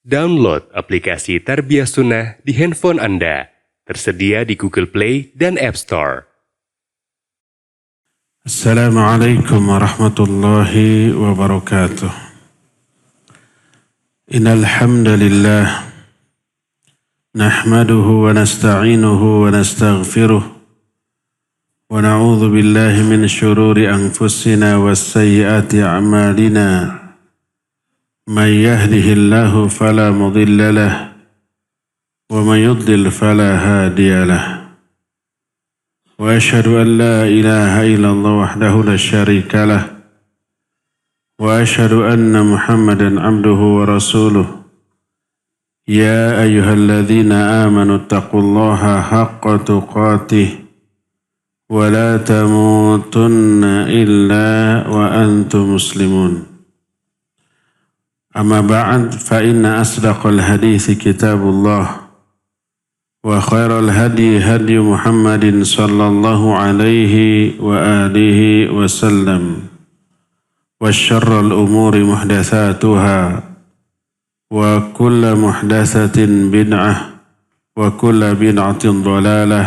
Download aplikasi Tarbiyah Sunnah di handphone Anda. Tersedia di Google Play dan App Store. Assalamualaikum warahmatullahi wabarakatuh. Innal hamdalillah nahmaduhu wa nasta'inuhu wa nastaghfiruh wa na'udzu billahi min shururi anfusina was sayyiati a'malina. من يهده الله فلا مضل له ومن يضلل فلا هادي له وأشهد أن لا إله إلا الله وحده لا شريك له وأشهد أن محمدا عبده ورسوله يا أيها الذين آمنوا اتقوا الله حق تقاته ولا تموتن إلا وأنتم مسلمون. أما بعد فإن أصدق الحديث كتاب الله وخير الهدي هدي محمد صلى الله عليه وآله وسلم وشر الأمور محدثاتها وكل محدثة بدعة وكل بدعة ضلالة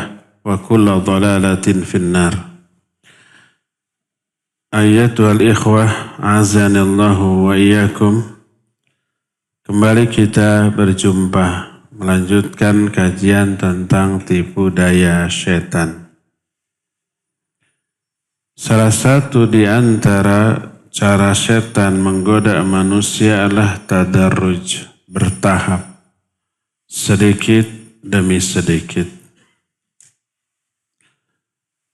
وكل ضلالة في النار. أيتها الإخوة أعزني الله وإياكم. Kembali kita berjumpa melanjutkan kajian tentang tipu daya setan. Salah satu di antara cara setan menggoda manusia adalah tadarruj, bertahap, sedikit demi sedikit.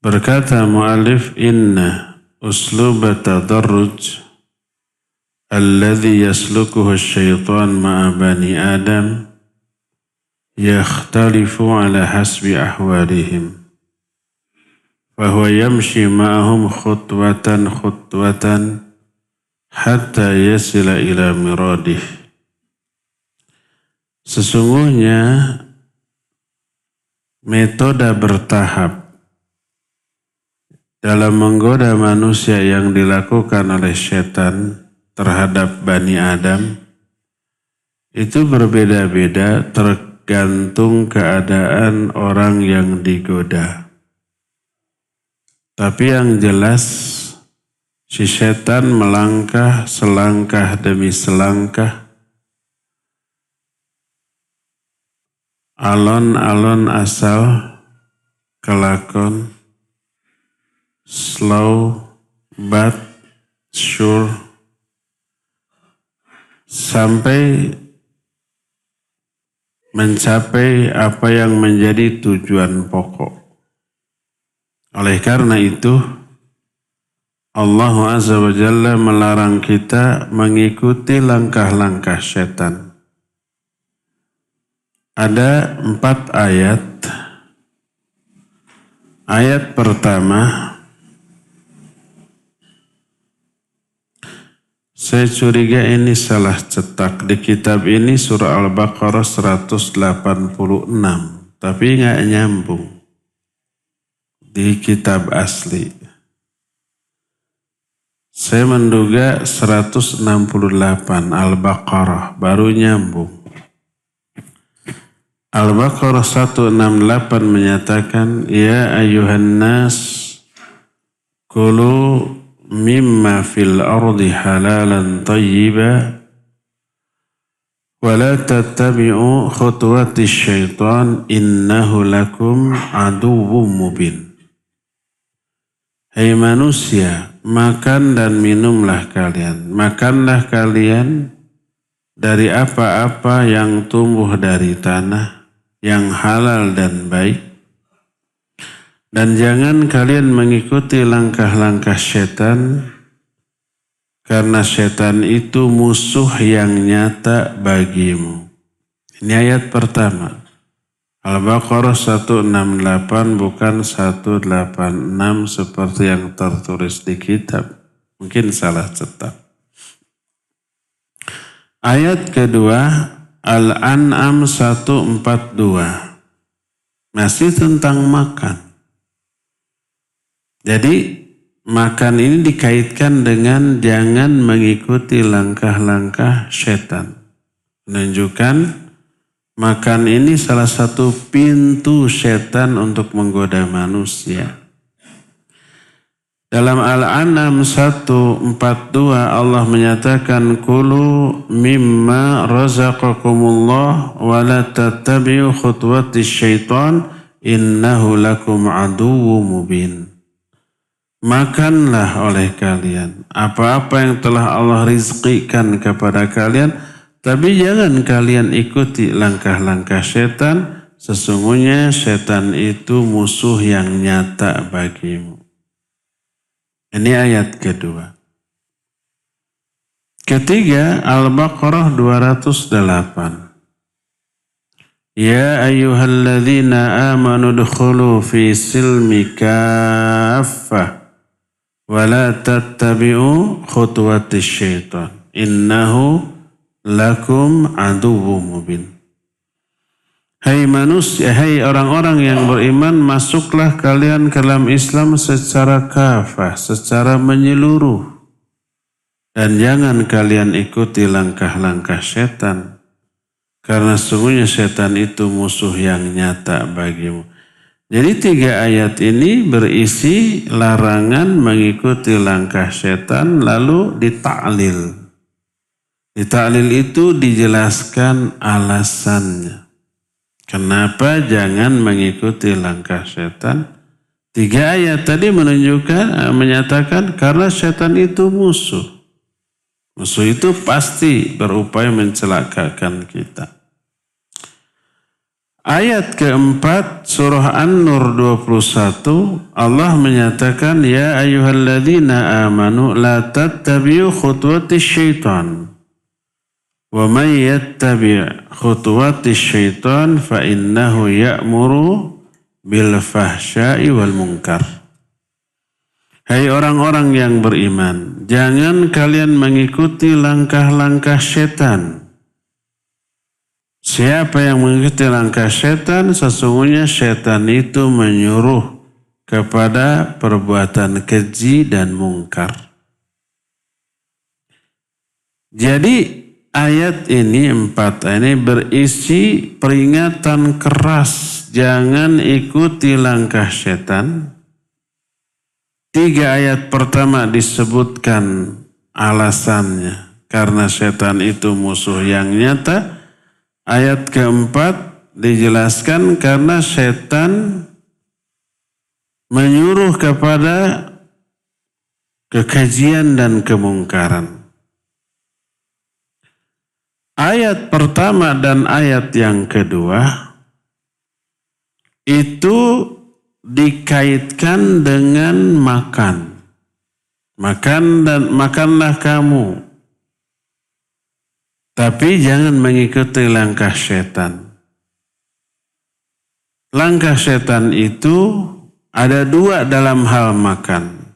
Berkata mu'allif, inna usluba tadarruj alladhi yaslukuhu syaitan ma'a bani Adam yakhtalifu ala hasbi ahwalihim fahuwa yamshi ma'ahum khutwatan hatta yasila ila miradih. Sesungguhnya metode bertahap dalam menggoda manusia yang dilakukan oleh syaitan terhadap Bani Adam itu berbeda-beda tergantung keadaan orang yang digoda. Tapi yang jelas si setan melangkah selangkah demi selangkah, alon-alon asal kelakon, slow but sure, sampai mencapai apa yang menjadi tujuan pokok. Oleh karena itu, Allah Azza wa Jalla melarang kita mengikuti langkah-langkah setan. Ada 4 ayat. Ayat pertama, saya curiga ini salah cetak. Di kitab ini surah Al-Baqarah 186, tapi nggak nyambung di kitab asli. Saya menduga 168 Al-Baqarah baru nyambung. Al-Baqarah 168 menyatakan, ya ayuhan nas kulu mimma fil ardi halalan tayyiba wa la tattabi'u khutuwati syaitan innahu lakum aduwwum mubin. Hai manusia, makan dan minumlah kalian. Makanlah kalian dari apa-apa yang tumbuh dari tanah, yang halal dan baik. Dan jangan kalian mengikuti langkah-langkah setan, karena setan itu musuh yang nyata bagimu. Ini ayat pertama. Al-Baqarah 168 bukan 186 seperti yang tertulis di kitab. Mungkin salah cetak. Ayat kedua, Al-An'am 142. Masih tentang makan. Jadi makan ini dikaitkan dengan jangan mengikuti langkah-langkah setan. Menunjukkan makan ini salah satu pintu setan untuk menggoda manusia. Dalam Al-An'am 142 Allah menyatakan kulu mimma razaqakumullah wa la tattabi'u khutuwatis syaitan innahu lakum aduwwum mubin. Makanlah oleh kalian apa-apa yang telah Allah rizqikan kepada kalian, tapi jangan kalian ikuti langkah-langkah setan, sesungguhnya setan itu musuh yang nyata bagimu. Ini ayat kedua. Ketiga, Al-Baqarah 208. Ya ayyuhalladzina amanu dukhulu fi silmi kaffah wa la tattabi'u khutuwatis syaitan innahu lakum aduwwum mubin. Hai manusia, hai orang-orang yang beriman, masuklah kalian ke dalam Islam secara kafah, secara menyeluruh. Dan jangan kalian ikuti langkah-langkah setan. Karena sesungguhnya setan itu musuh yang nyata bagimu. Jadi 3 ayat ini berisi larangan mengikuti langkah setan lalu ditaklil. Ditaklil itu dijelaskan alasannya. Kenapa jangan mengikuti langkah setan? 3 ayat tadi menyatakan karena setan itu musuh. Musuh itu pasti berupaya mencelakakan kita. Ayat keempat surah An-Nur 21 Allah menyatakan ya ayyuhalladzina amanu la tattabi'u khutuwatis syaitan. Wa man yattabi' khutuwatis syaitan fa innahu ya'muru bil fahsya'i wal munkar. Hai orang-orang yang beriman, jangan kalian mengikuti langkah-langkah setan. Siapa yang mengikuti langkah setan, sesungguhnya setan itu menyuruh kepada perbuatan keji dan mungkar. Jadi ayat ini 4 ini berisi peringatan keras jangan ikuti langkah setan. 3 ayat pertama disebutkan alasannya karena setan itu musuh yang nyata. Ayat keempat dijelaskan karena setan menyuruh kepada kekejian dan kemungkaran. Ayat pertama dan ayat yang kedua itu dikaitkan dengan makan. Makanlah kamu. Tapi jangan mengikuti langkah setan. Langkah setan itu ada 2 dalam hal makan.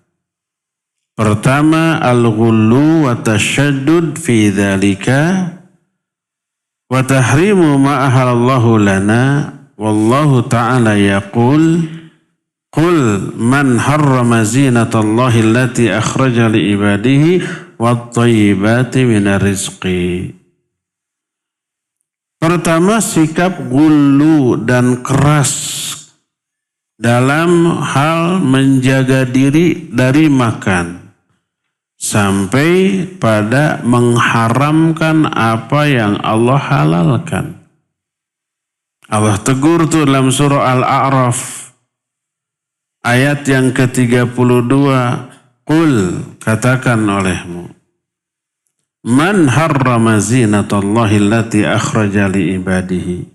Pertama, al-ghullu wa tashaddud fi dzalika wa tahrimu ma ahallallahu lana wallahu ta'ala yaqul qul man harrama zinatallahi allati akhraja li ibadihi wat thayyibati minar rizqi. Pertama, sikap ghullu dan keras dalam hal menjaga diri dari makan sampai pada mengharamkan apa yang Allah halalkan. Allah tegur tuh dalam surah Al-A'raf ayat yang ke-32, qul katakan olehmu, man harrama zinatallahi allati akhraja li ibadihi.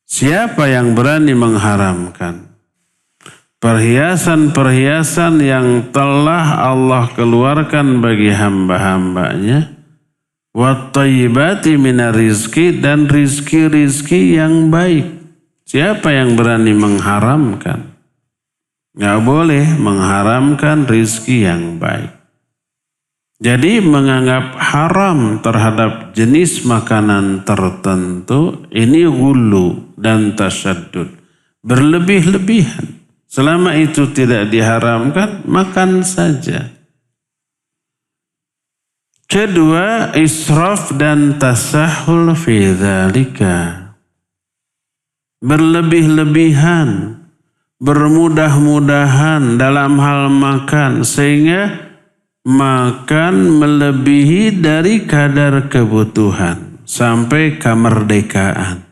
Siapa yang berani mengharamkan perhiasan-perhiasan yang telah Allah keluarkan bagi hamba-hambanya, wat thayyibati minar rizki, dan rizki-rizki yang baik. Siapa yang berani mengharamkan? Nggak boleh mengharamkan rizki yang baik. Jadi menganggap haram terhadap jenis makanan tertentu ini ghullu dan tasyaddud, berlebih-lebihan. Selama itu tidak diharamkan, makan saja. Kedua, israf dan tasahul fi dzalika. Berlebih-lebihan, bermudah-mudahan dalam hal makan sehingga makan melebihi dari kadar kebutuhan sampai kemerdekaan.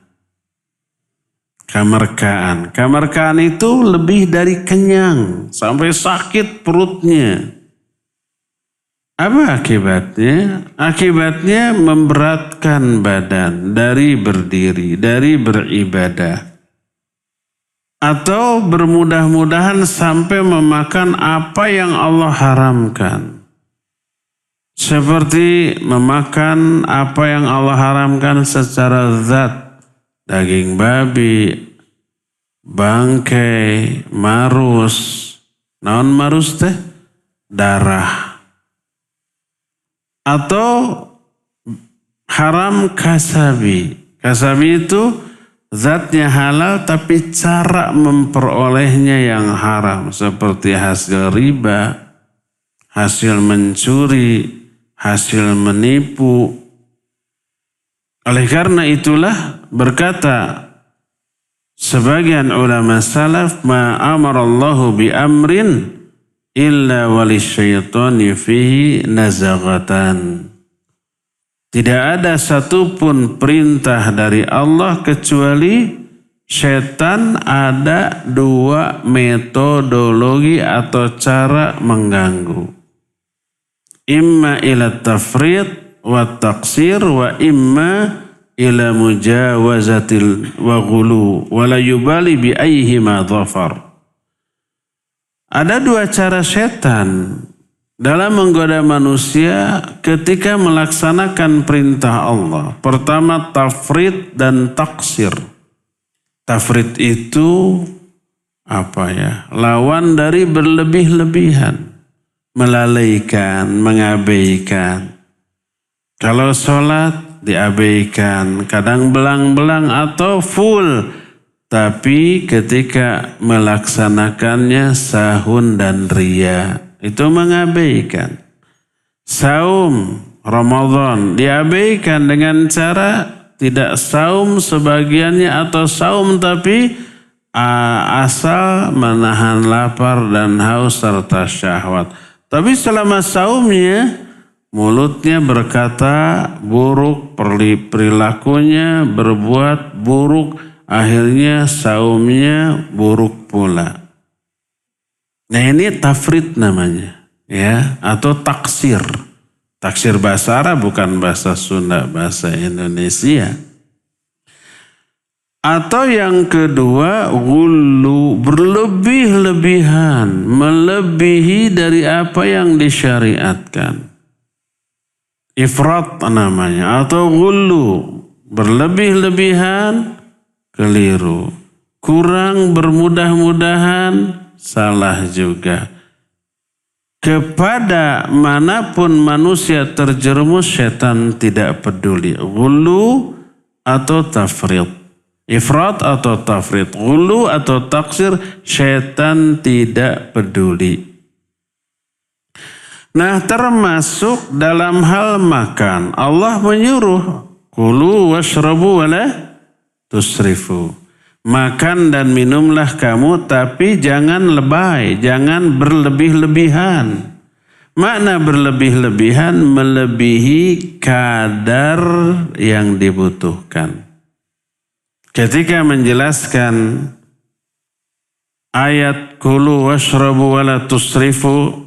Kemerdekaan itu lebih dari kenyang sampai sakit perutnya. Apa akibatnya? Akibatnya memberatkan badan dari berdiri, dari beribadah. Atau bermudah-mudahan sampai memakan apa yang Allah haramkan. Seperti memakan apa yang Allah haramkan secara zat. Daging babi, bangkai, marus. Naon marus teh? Darah. Atau haram kasabi. Kasabi itu zatnya halal tapi cara memperolehnya yang haram. Seperti hasil riba, hasil mencuri, hasil menipu. Oleh karena itulah berkata sebagian ulama salaf, ma amarallahu bi amrin illa walisyaitani fihi nazaghatan. Tidak ada satupun perintah dari Allah kecuali setan ada dua metodologi atau cara mengganggu. Imma ila tafrid wa taqsir wa imma ila mujawazatil wa ghulu wa la yubali bi ayyihima dhafar. Ada dua cara setan dalam menggoda manusia ketika melaksanakan perintah Allah. Pertama, tafrid dan taksir. Tafrid itu lawan dari berlebih-lebihan, melalaikan, mengabaikan. Kalau sholat diabaikan, kadang belang-belang atau full. Tapi ketika melaksanakannya sahun dan ria, itu mengabaikan. Saum Ramadan diabaikan dengan cara tidak saum sebagiannya atau saum tapi asal menahan lapar dan haus serta syahwat. Tapi selama saumnya mulutnya berkata buruk, perilakunya berbuat buruk, akhirnya saumnya buruk pula. Nah ini tafrid namanya, ya, atau taksir. Taksir bahasa Arab bukan bahasa Sunda, bahasa Indonesia. Atau yang kedua, ghullu, berlebih-lebihan, melebihi dari apa yang disyariatkan. Ifrat namanya, atau ghullu, berlebih-lebihan, keliru. Kurang bermudah-mudahan, salah juga. Kepada manapun manusia terjerumus, setan tidak peduli. Ghulu atau tafrid. Ifrat atau tafrid. Ghulu atau taksir, setan tidak peduli. Nah, termasuk dalam hal makan. Allah menyuruh, kulu washrabu wala tusrifu. Makan dan minumlah kamu, tapi jangan lebay, jangan berlebih-lebihan. Makna berlebih-lebihan, melebihi kadar yang dibutuhkan. Ketika menjelaskan ayat kulu washrabu wala tusrifu,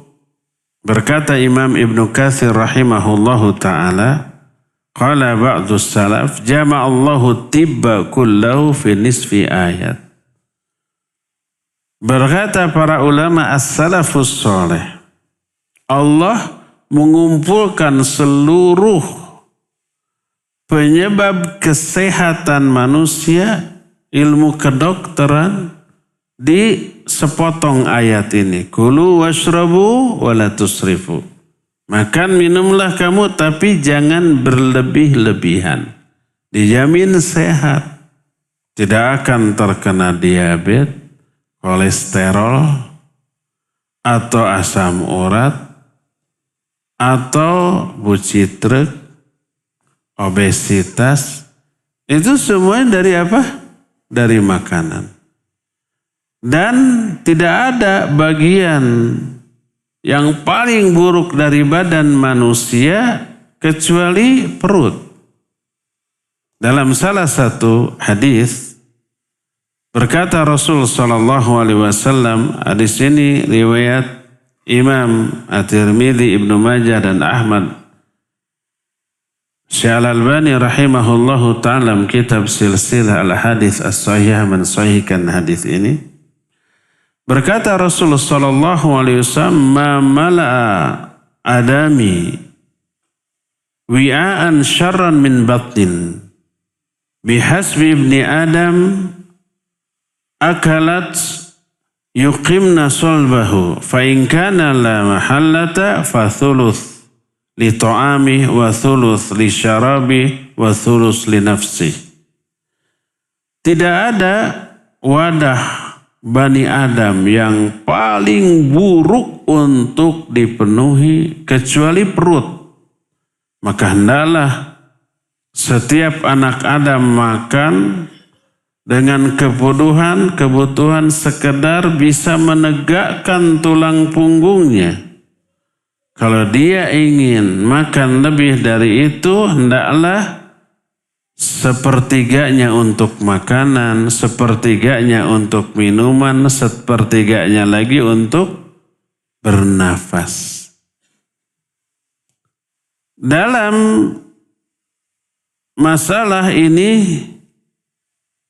berkata Imam Ibnu Katsir rahimahullahu ta'ala, qala ba'du salaf jama'allahu tibba kullahu fi nisfi ayat. Berkata para ulama as-salafus soleh, Allah mengumpulkan seluruh penyebab kesehatan manusia, ilmu kedokteran di sepotong ayat ini. Kulu washrabu wala tusrifu. Makan minumlah kamu tapi jangan berlebih-lebihan. Dijamin sehat. Tidak akan terkena diabetes, kolesterol, atau asam urat, atau bucitrek, obesitas, itu semuanya dari apa? Dari makanan. Dan tidak ada bagian yang paling buruk dari badan manusia kecuali perut. Dalam salah satu hadis berkata Rasul sallallahu alaihi wasallam, hadis ini riwayat Imam At-Tirmidzi, Ibnu Majah dan Ahmad. Syekh Al-Albani rahimahullahu ta'ala kitab Silsilah Al-Hadits As-Sahihah mensahihkan hadis ini. Berkata Rasulullah sallallahu alaihi wasallam, "Ma mala'a adami wi'aan syarran min batin bihasbi ibni Adam akalat yuqimna sulbahu fa in kana la mahallata fa thuluth li ta'ami wa thuluth li syarabi wa thuluth li nafsi." Tidak ada wadah Bani Adam yang paling buruk untuk dipenuhi kecuali perut. Maka hendaklah setiap anak Adam makan dengan kebutuhan sekedar bisa menegakkan tulang punggungnya. Kalau dia ingin makan lebih dari itu, hendaklah sepertiganya untuk makanan, sepertiganya untuk minuman, sepertiganya lagi untuk bernafas. Dalam masalah ini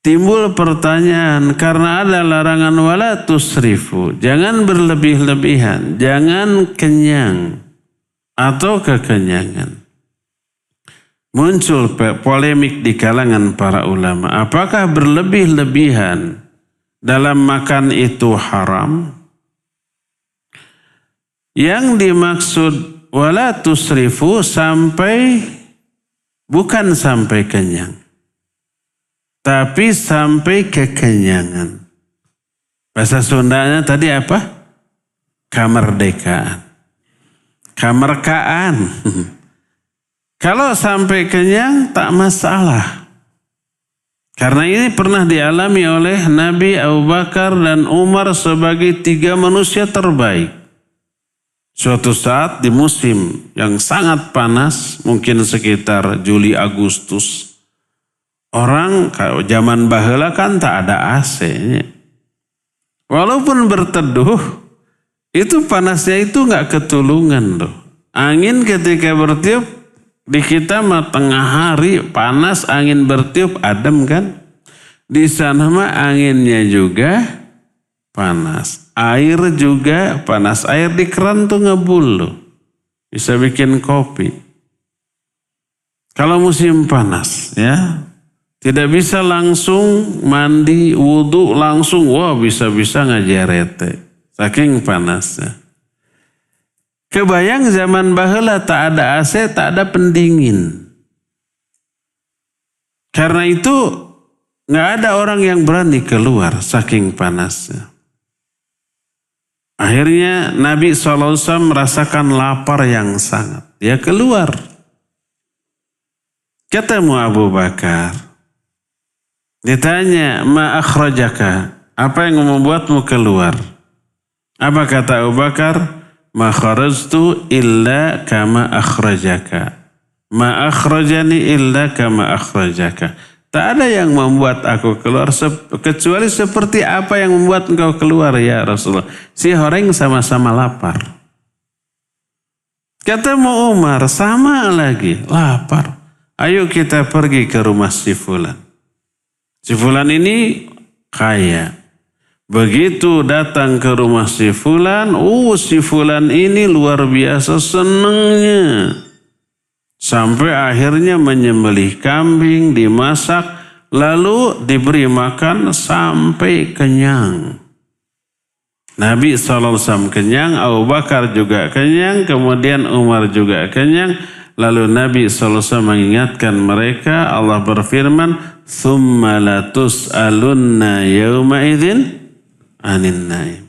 timbul pertanyaan karena ada larangan wala tusrifu, jangan berlebih-lebihan, jangan kenyang atau kekenyangan. Muncul polemik di kalangan para ulama. Apakah berlebih-lebihan dalam makan itu haram? Yang dimaksud wala tusrifu bukan sampai kenyang, tapi sampai kekenyangan. Bahasa Sundanya tadi apa? Kamerdekaan. Kamerkaan. Kalau sampai kenyang tak masalah. Karena ini pernah dialami oleh Nabi Abu Bakar dan Umar sebagai 3 manusia terbaik. Suatu saat di musim yang sangat panas, mungkin sekitar Juli Agustus. Orang kalau zaman baheula kan tak ada AC-nya. Walaupun berteduh, itu panasnya itu gak ketulungan loh. Angin ketika bertiup, di kita mah tengah hari panas, angin bertiup adem kan. Di sana mah anginnya juga panas. Air juga panas. Air di keran tuh ngebul. Bisa bikin kopi. Kalau musim panas ya. Tidak bisa langsung mandi, wudhu langsung. Wah bisa-bisa ngajarete. Saking panasnya. Kebayang zaman baheula tak ada AC, tak ada pendingin. Karena itu nggak ada orang yang berani keluar saking panasnya. Akhirnya Nabi SAW merasakan lapar yang sangat. Dia keluar. Ketemu Abu Bakar. Ditanya, ma akhrajaka? Apa yang membuatmu keluar? Apa kata Abu Bakar? Ma kharajtu illa kama akhrajaka. Ma akhrajani illa kama akhrajaka. Tak ada yang membuat aku keluar kecuali seperti apa yang membuat engkau keluar ya Rasulullah. Si horeng sama-sama lapar. Ketemu Umar sama lagi lapar. Ayo kita pergi ke rumah si Fulan. Si Fulan ini kaya. Begitu datang ke rumah si Fulan, si Fulan ini luar biasa senengnya. Sampai akhirnya menyembelih kambing, dimasak, lalu diberi makan sampai kenyang. Nabi SAW kenyang, Abu Bakar juga kenyang, kemudian Umar juga kenyang. Lalu Nabi SAW mengingatkan mereka, Allah berfirman, "Tsumma latus'alunna yawma idzin anin naim."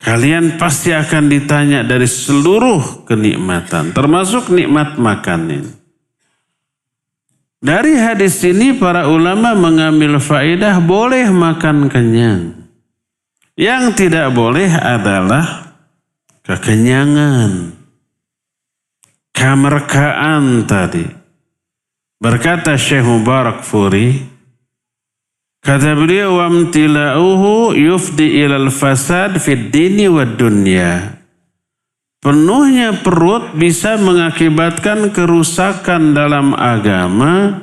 kalian pasti akan ditanya dari seluruh kenikmatan, termasuk nikmat makan ini. Dari hadis ini para ulama mengambil faedah boleh makan kenyang. Yang tidak boleh adalah kekenyangan, kemerkaan tadi. Berkata Syekh Mubarakfuri, kata beliau, wamtila'uhu yufdi ilal fasad fid dini wad dunya. Penuhnya perut bisa mengakibatkan kerusakan dalam agama,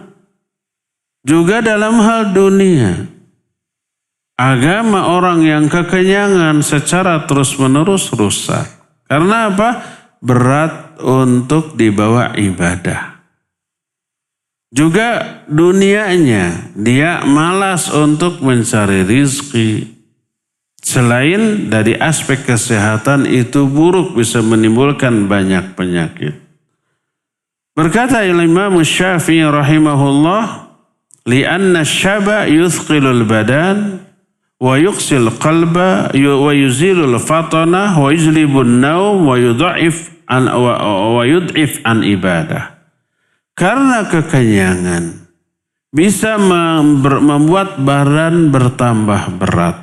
juga dalam hal dunia. Agama orang yang kekenyangan secara terus-menerus rusak. Karena apa? Berat untuk dibawa ibadah. Juga dunianya, dia malas untuk mencari rizki. Selain dari aspek kesehatan itu buruk, bisa menimbulkan banyak penyakit. Berkata Imam Syafi'i rahimahullah, li'anna syaba yuthqilul badan wa yuqsil qalba wa yuzilul fatana wa yujlibun naum wa yudha'if an ibadah. Karena kekenyangan bisa membuat badan bertambah berat,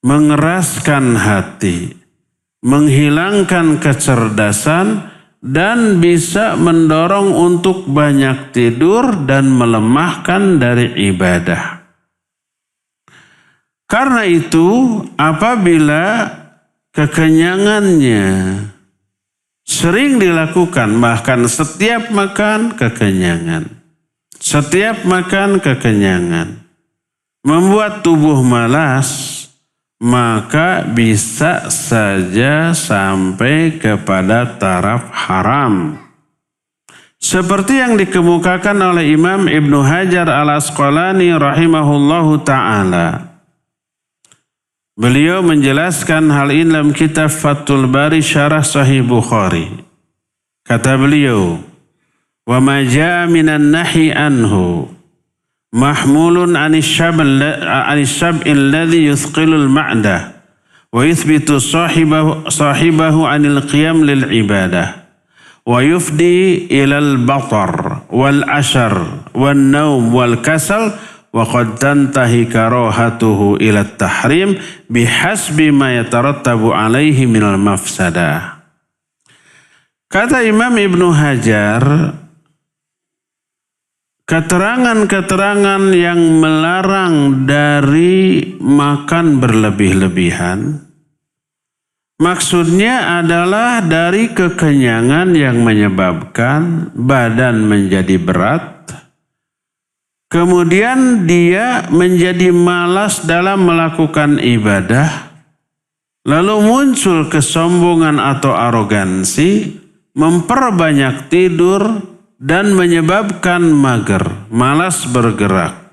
mengeraskan hati, menghilangkan kecerdasan, dan bisa mendorong untuk banyak tidur dan melemahkan dari ibadah. Karena itu, apabila kekenyangannya sering dilakukan, bahkan setiap makan kekenyangan, setiap makan kekenyangan, membuat tubuh malas, maka bisa saja sampai kepada taraf haram. Seperti yang dikemukakan oleh Imam Ibnu Hajar al-Asqalani rahimahullahu ta'ala. Beliau menjelaskan hal ini dalam kitab Fathul Bari Syarah Sahih Bukhari. Kata beliau, wa ma jaa minan nahi anhu mahmulun anis syab'il ladzi yuthqilul ma'dah wa yuthbitu sahibahu anil qiyam lil ibadah wa yufdi ilal batar wal ashar wan naum wal kasal wa qad tantahi karahatuhu ila tahrim bihasbi ma yatarattabu alaihi minal mafsadah. Kata Imam Ibnu Hajar, keterangan-keterangan yang melarang dari makan berlebih-lebihan, maksudnya adalah dari kekenyangan yang menyebabkan badan menjadi berat, kemudian dia menjadi malas dalam melakukan ibadah, lalu muncul kesombongan atau arogansi, memperbanyak tidur, dan menyebabkan mager, malas bergerak.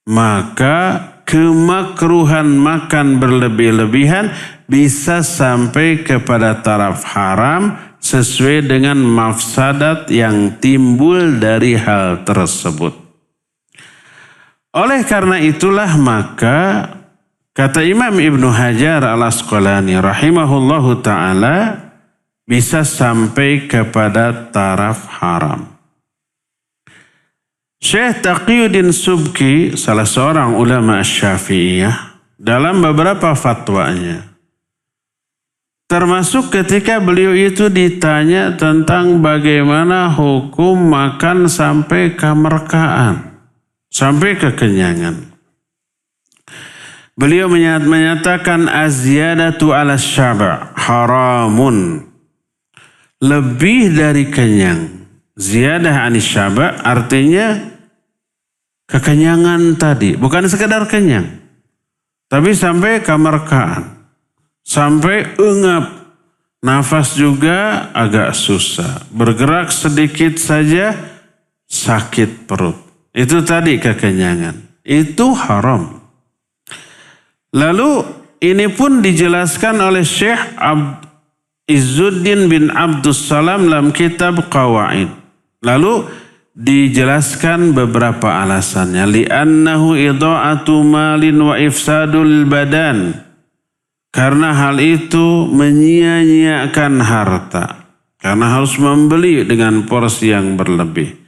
Maka kemakruhan makan berlebih-lebihan bisa sampai kepada taraf haram sesuai dengan mafsadat yang timbul dari hal tersebut. Oleh karena itulah maka kata Imam Ibnu Hajar al-Asqalani rahimahullahu ta'ala bisa sampai kepada taraf haram. Syekh Taqiyuddin Subki, salah seorang ulama Syafi'iyah, dalam beberapa fatwanya, termasuk ketika beliau itu ditanya tentang bagaimana hukum makan sampai kemerkaan, sampai kekenyangan. Beliau menyatakan az-ziyadatu ala syaba' haramun. Lebih dari kenyang. Ziyadah anis syaba' artinya kekenyangan tadi. Bukan sekedar kenyang. Tapi sampai kemerkaan. Sampai engap. Nafas juga agak susah. Bergerak sedikit saja sakit perut. Itu tadi kekenyangan. Itu haram. Lalu ini pun dijelaskan oleh Syekh Izzuddin bin Abdus Salam dalam kitab Qawaid. Lalu dijelaskan beberapa alasannya. Li'annahu idha'atu malin wa ifsadul badan. Karena hal itu menyia-nyiakan harta. Karena harus membeli dengan porsi yang berlebih.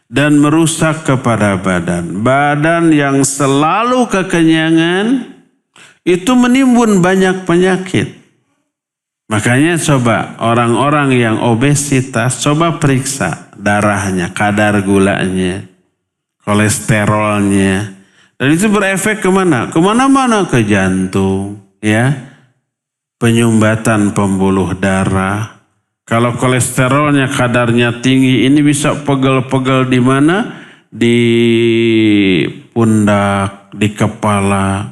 Dan merusak kepada badan. Badan yang selalu kekenyangan itu menimbun banyak penyakit. Makanya coba orang-orang yang obesitas, coba periksa darahnya, kadar gulanya, kolesterolnya. Dan itu berefek kemana? Kemana-mana, ke jantung, ya, penyumbatan pembuluh darah. Kalau kolesterolnya kadarnya tinggi, ini bisa pegel-pegel di mana? Di pundak, di kepala.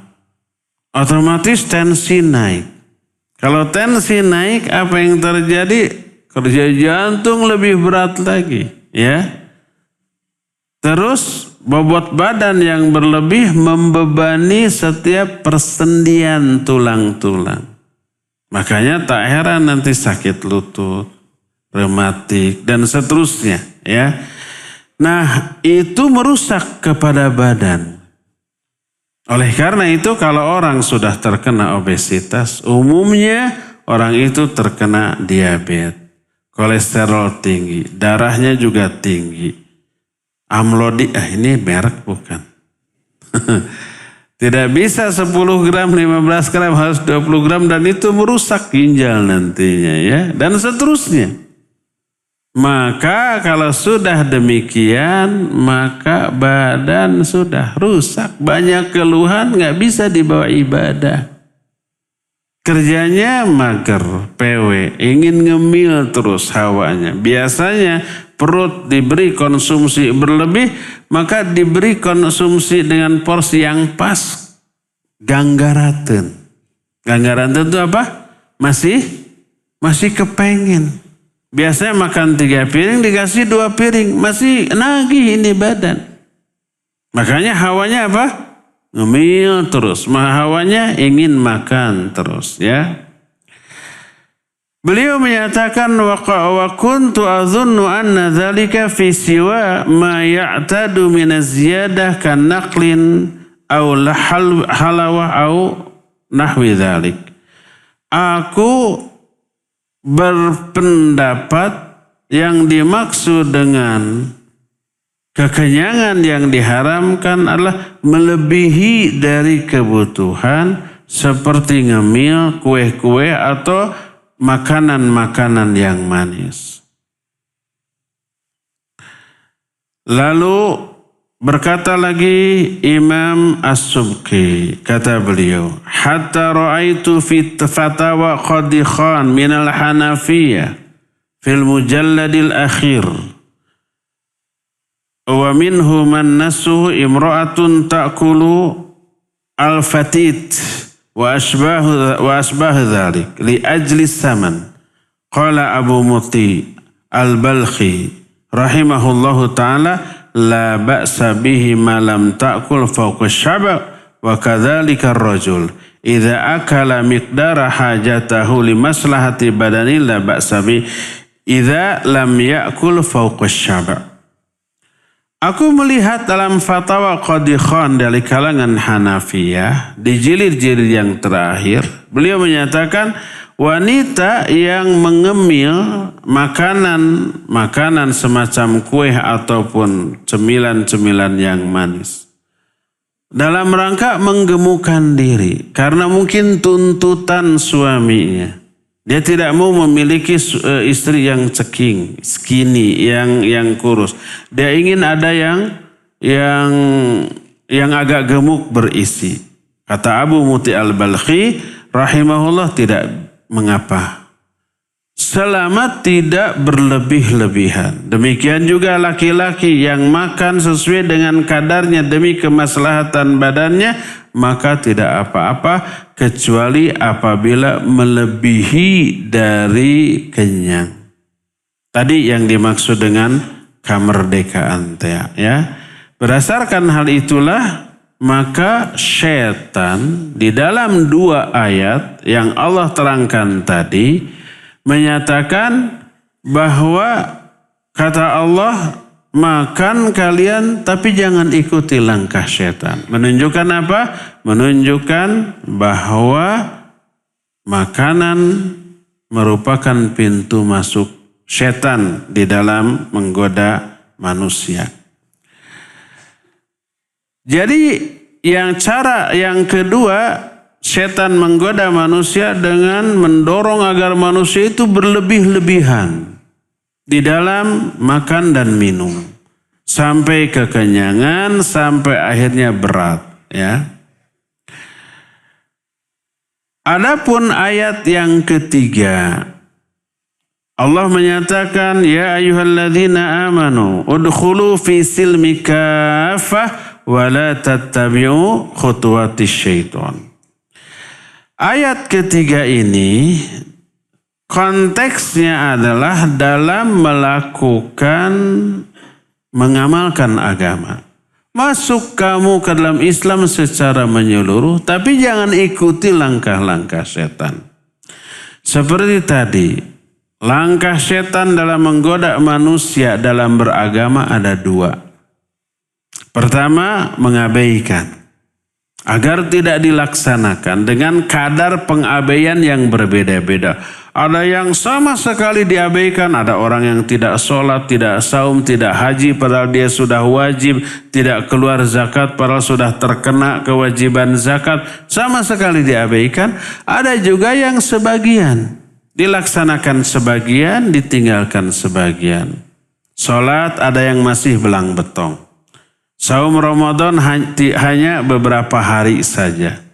Otomatis tensi naik. Kalau tensi naik, apa yang terjadi? Kerja jantung lebih berat lagi, ya. Terus bobot badan yang berlebih membebani setiap persendian tulang-tulang. Makanya tak heran nanti sakit lutut, rematik, dan seterusnya, ya. Nah, itu merusak kepada badan. Oleh karena itu kalau orang sudah terkena obesitas, umumnya orang itu terkena diabetes, kolesterol tinggi, darahnya juga tinggi. Ini merek bukan. Tidak bisa 10 gram, 15 gram, harus 20 gram dan itu merusak ginjal nantinya, ya, dan seterusnya. Maka kalau sudah demikian, maka badan sudah rusak. Banyak keluhan, nggak bisa dibawa ibadah. Kerjanya mager, PW, ingin ngemil terus hawanya. Biasanya perut diberi konsumsi berlebih, maka diberi konsumsi dengan porsi yang pas. Ganggaraten. Ganggaraten itu apa? Masih kepengen. Biasanya makan 3 piring dikasih 2 piring. Masih nagih ini badan. Makanya hawanya apa? Ngemil terus. Hawanya ingin makan terus, ya. Beliau menyatakan wa kuntu adhunnu anna dzalika fi siwa ma ya'tadu min az-ziyadah kan naqlin aw halawah aw nahwi dzalik. Aku berpendapat yang dimaksud dengan kekenyangan yang diharamkan adalah melebihi dari kebutuhan seperti ngemil, kue-kue atau makanan-makanan yang manis. Lalu berkata lagi Imam As-Subki, kata beliau, hatta ra'aitu fi fatawa Qadi Khan minal Hanafiyah fil mujalladil akhir wa minhu man nasuhu imra'atun ta'kulu al-fatit wa asbahu dhalik li ajli saman. Qala Abu Muti al-Balkhi rahimahullahu ta'ala la ba'sa bihi ma lam ta'kul fawqa syaba' wa kadzalika ar-rajul idza akala miqdara hajatahu li maslahati badani la ba'sa bihi idza lam ya'kul fawqa syaba'. Aku melihat dalam fatwa Qadi Khan dari kalangan Hanafiyah di jilid-jilid yang terakhir, beliau menyatakan wanita yang mengemil makanan semacam kue ataupun cemilan-cemilan yang manis dalam rangka menggemukkan diri karena mungkin tuntutan suaminya. Dia tidak mau memiliki istri yang ceking, skinny, yang kurus. Dia ingin ada yang agak gemuk berisi. Kata Abu Muti al-Balkhi rahimahullah, tidak mengapa. Selama tidak berlebih-lebihan. Demikian juga laki-laki yang makan sesuai dengan kadarnya demi kemaslahatan badannya, maka tidak apa-apa kecuali apabila melebihi dari kenyang. Tadi yang dimaksud dengan kemerdekaan, ya. Berdasarkan hal itulah maka syaitan di dalam 2 ayat yang Allah terangkan tadi menyatakan bahwa kata Allah, makan kalian tapi jangan ikuti langkah syaitan. Menunjukkan apa? Menunjukkan bahwa makanan merupakan pintu masuk setan di dalam menggoda manusia. Jadi cara yang kedua, setan menggoda manusia dengan mendorong agar manusia itu berlebih-lebihan di dalam makan dan minum. Sampai kekenyangan, sampai akhirnya berat. Ya. Adapun ayat yang ketiga, Allah menyatakan, ya ayyuhalladzina amanu udkhulu fi silmi kaffah wa la tattabi'u khutuwatis syaitan. Ayat ketiga ini konteksnya adalah dalam mengamalkan agama. Masuk kamu ke dalam Islam secara menyeluruh, tapi jangan ikuti langkah-langkah setan. Seperti tadi, langkah setan dalam menggoda manusia dalam beragama ada dua. Pertama, mengabaikan. Agar tidak dilaksanakan dengan kadar pengabaian yang berbeda-beda. Ada yang sama sekali diabaikan, ada orang yang tidak sholat, tidak saum, tidak haji padahal dia sudah wajib, tidak keluar zakat padahal sudah terkena kewajiban zakat, sama sekali diabaikan. Ada juga yang sebagian, dilaksanakan sebagian, ditinggalkan sebagian. Sholat ada yang masih belang betong. Saum Ramadan hanya beberapa hari saja.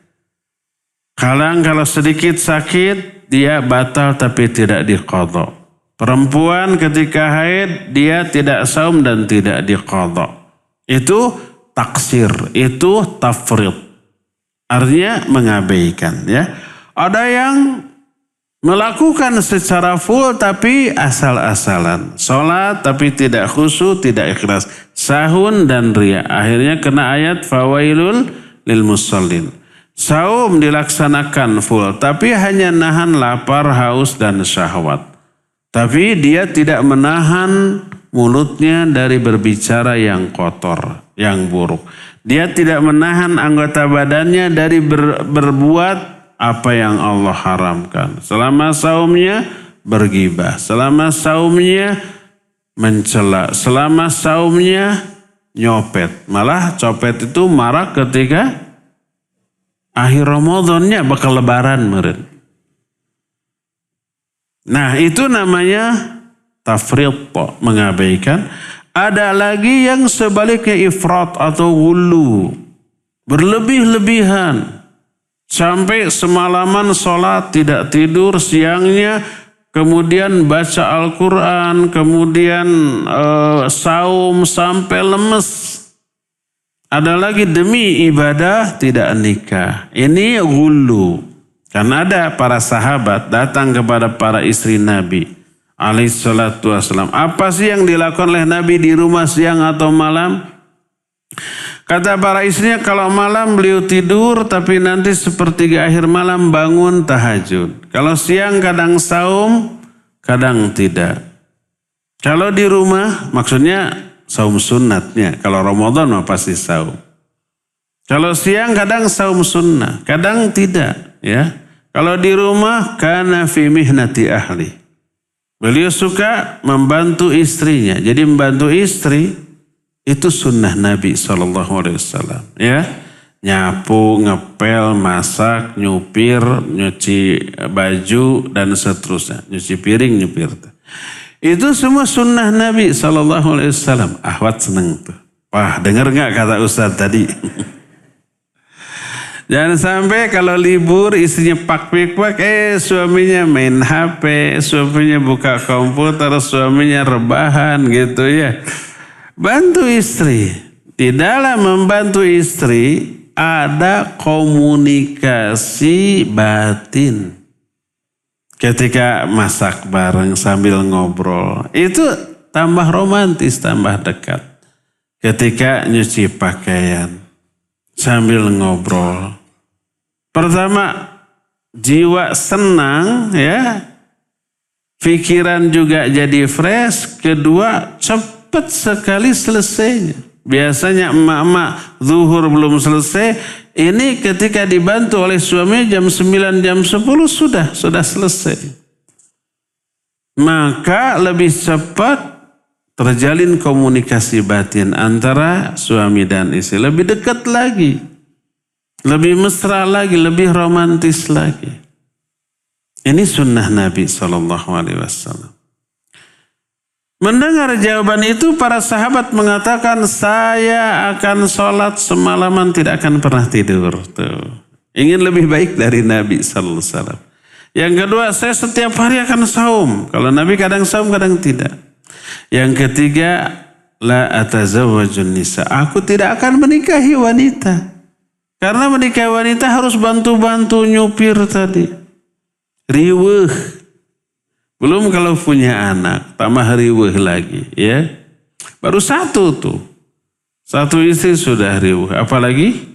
Kalau sedikit sakit, dia batal tapi tidak diqadha. Perempuan ketika haid, dia tidak saum dan tidak diqadha. Itu taksir, itu tafrid. Artinya mengabaikan. Ya. Ada yang melakukan secara full tapi asal-asalan. Sholat tapi tidak khusyuk, tidak ikhlas. Sahun dan riya. Akhirnya kena ayat fawailul lil musallin. Saum dilaksanakan full tapi hanya nahan lapar, haus dan syahwat. Tapi dia tidak menahan mulutnya dari berbicara yang kotor, yang buruk. Dia tidak menahan anggota badannya dari berbuat apa yang Allah haramkan. Selama saumnya bergibah, selama saumnya mencela, selama saumnya nyopet. Malah copet itu marak ketika akhir Ramadannya bakal lebaran meren. Nah itu namanya tafrid, mengabaikan. Ada lagi yang sebaliknya ifrat atau ghulu, berlebih-lebihan. Sampai semalaman sholat tidak tidur, siangnya kemudian baca Al-Quran, kemudian saum sampai lemes. Ada lagi demi ibadah tidak nikah. Ini ghulu. Karena ada para sahabat datang kepada para istri Nabi alaihissalatu wassalam. Apa sih yang dilakukan oleh Nabi di rumah siang atau malam? Kata para istrinya, kalau malam beliau tidur tapi nanti sepertiga akhir malam bangun tahajud. Kalau siang kadang saum, kadang tidak. Kalau di rumah maksudnya saum sunnatnya. Kalau Ramadan mah pasti saum. Kalau siang kadang saum sunnah, kadang tidak. Ya. Kalau di rumah kana fi mihnati ahli. Beliau suka membantu istrinya. Jadi membantu istri itu sunnah Nabi SAW. Ya, nyapu, ngepel, masak, nyupir, nyuci baju dan seterusnya. Nyuci piring, nyupir. Itu semua sunnah Nabi SAW. Ahwat seneng tuh. Wah, dengar nggak kata Ustaz tadi? Jangan sampai kalau libur istrinya pak-pak, suaminya main HP, suaminya buka komputer, suaminya rebahan gitu ya. Bantu istri. Di dalam membantu istri ada komunikasi batin. Ketika masak bareng sambil ngobrol, itu tambah romantis, tambah dekat. Ketika nyuci pakaian sambil ngobrol. Pertama, jiwa senang ya. Pikiran juga jadi fresh. Kedua, cepat sekali selesainya. Biasanya emak-emak zuhur belum selesai, ini ketika dibantu oleh suami jam 9, jam 10 sudah selesai. Maka lebih cepat terjalin komunikasi batin antara suami dan istri. Lebih dekat lagi. Lebih mesra lagi, lebih romantis lagi. Ini sunnah Nabi SAW. Mendengar jawaban itu, para sahabat mengatakan, saya akan sholat semalaman tidak akan pernah tidur. Tuh. Ingin lebih baik dari Nabi SAW. Yang kedua, saya setiap hari akan saum. Kalau Nabi kadang saum, kadang tidak. Yang ketiga, la atazawwajun nisa. Aku tidak akan menikahi wanita. Karena menikahi wanita harus bantu-bantu nyupir tadi. Riweuh. Belum kalau punya anak, tambah riweuh lagi. Ya, baru satu tuh. Satu istri sudah riweuh. Apalagi?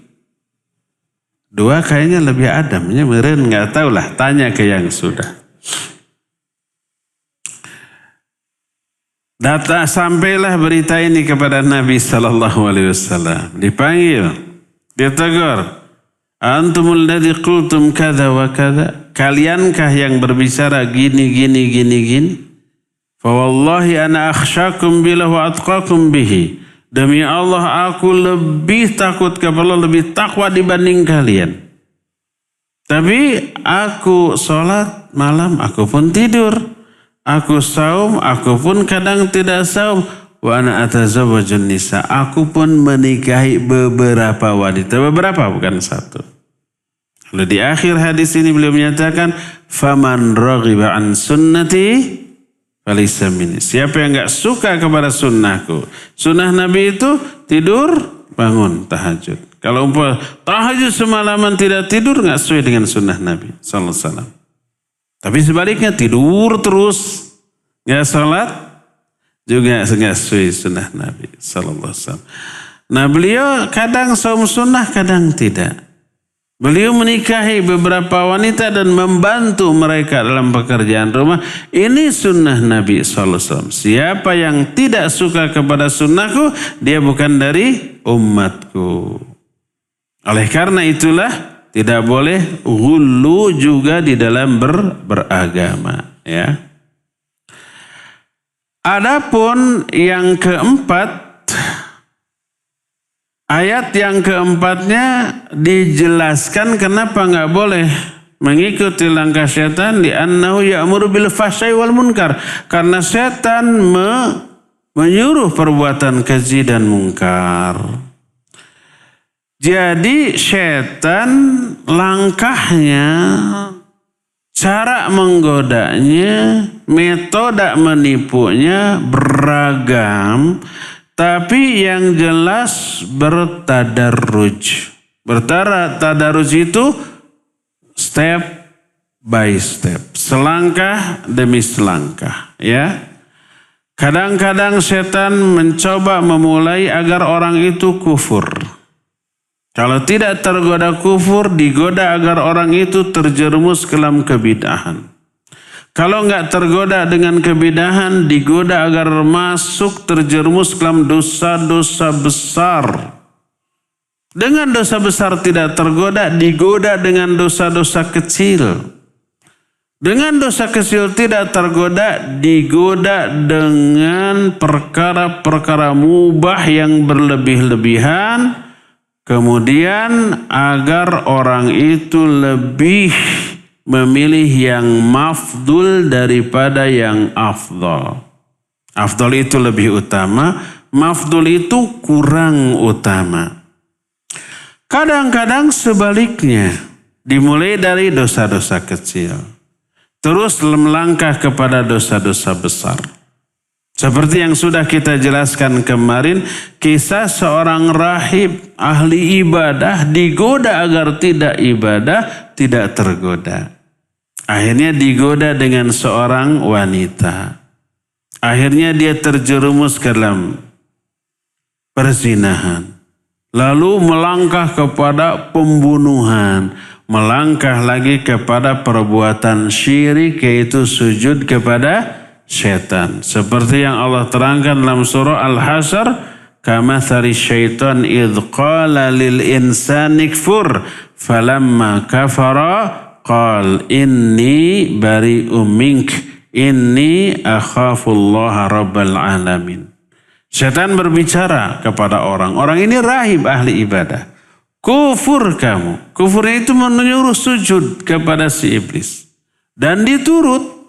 Dua kayaknya lebih adamnya. Meren nggak tahu lah. Tanya ke yang sudah. Sampailah berita ini kepada Nabi SAW. Dipanggil. Ditegur, antumul ladzi qultum kadza wa kadza. Kaliankah yang berbicara gini. Fa wallahi ana akhsyakum billahi wa atqakum bihi. Demi Allah aku lebih takut kepada Allah, lebih takwa dibanding kalian. Tapi aku sholat malam, aku pun tidur. Aku saum, aku pun kadang tidak saum. Wa ana atazawwajun nisa. Aku pun menikahi beberapa wanita. Beberapa, bukan satu. Lalu di akhir hadis ini beliau menyatakan, faman raghiba an sunnati falaysa minni. Siapa yang enggak suka kepada sunnahku. Sunnah Nabi itu tidur, bangun, tahajud. Kalau tahajud semalaman tidak tidur, enggak sesuai dengan sunnah Nabi sallallahu alaihi wasallam. Tapi sebaliknya tidur terus, enggak salat, juga enggak sesuai sunnah Nabi sallallahu alaihi wasallam. Nah, beliau kadang saum sunnah, kadang tidak. Beliau menikahi beberapa wanita dan membantu mereka dalam pekerjaan rumah. Ini sunnah Nabi sallallahu alaihi wasallam. Siapa yang tidak suka kepada sunnahku, dia bukan dari umatku. Oleh karena itulah tidak boleh ghulu juga di dalam beragama, ya. Adapun yang keempat, ayat yang keempatnya dijelaskan kenapa enggak boleh mengikuti langkah setan, li'annahu ya'muru bil fahsya'i wal munkar, karena setan menyuruh perbuatan keji dan mungkar. Jadi setan langkahnya, cara menggodanya, metode menipunya beragam, tapi yang jelas bertadarruj. Bertadarruj itu step by step, selangkah demi selangkah, ya. Kadang-kadang setan mencoba memulai agar orang itu kufur. Kalau tidak tergoda kufur, digoda agar orang itu terjerumus ke dalam kebidahan. Kalau enggak tergoda dengan kebidahan, digoda agar masuk terjerumus ke dalam dosa-dosa besar. Dengan dosa besar tidak tergoda, digoda dengan dosa-dosa kecil. Dengan dosa kecil tidak tergoda, digoda dengan perkara-perkara mubah yang berlebih-lebihan. Kemudian agar orang itu lebih memilih yang mafdul daripada yang afdol. Afdol itu lebih utama, mafdul itu kurang utama. Kadang-kadang sebaliknya, dimulai dari dosa-dosa kecil, terus melangkah kepada dosa-dosa besar. Seperti yang sudah kita jelaskan kemarin, kisah seorang rahib ahli ibadah digoda agar tidak ibadah, tidak tergoda. Akhirnya digoda dengan seorang wanita. Akhirnya dia terjerumus ke dalam perzinahan. Lalu melangkah kepada pembunuhan. Melangkah lagi kepada perbuatan syirik, yaitu sujud kepada setan. Seperti yang Allah terangkan dalam surah Al-Hasyr, kamathali syaitan idh qala lil insani kfur falamma kafara qal inni bari'um mink inni akhafullaha rabbal alamin. Setan berbicara kepada orang ini rahib ahli ibadah. Kufur kamu. Kufurnya itu menyuruh sujud kepada si iblis. Dan diturut.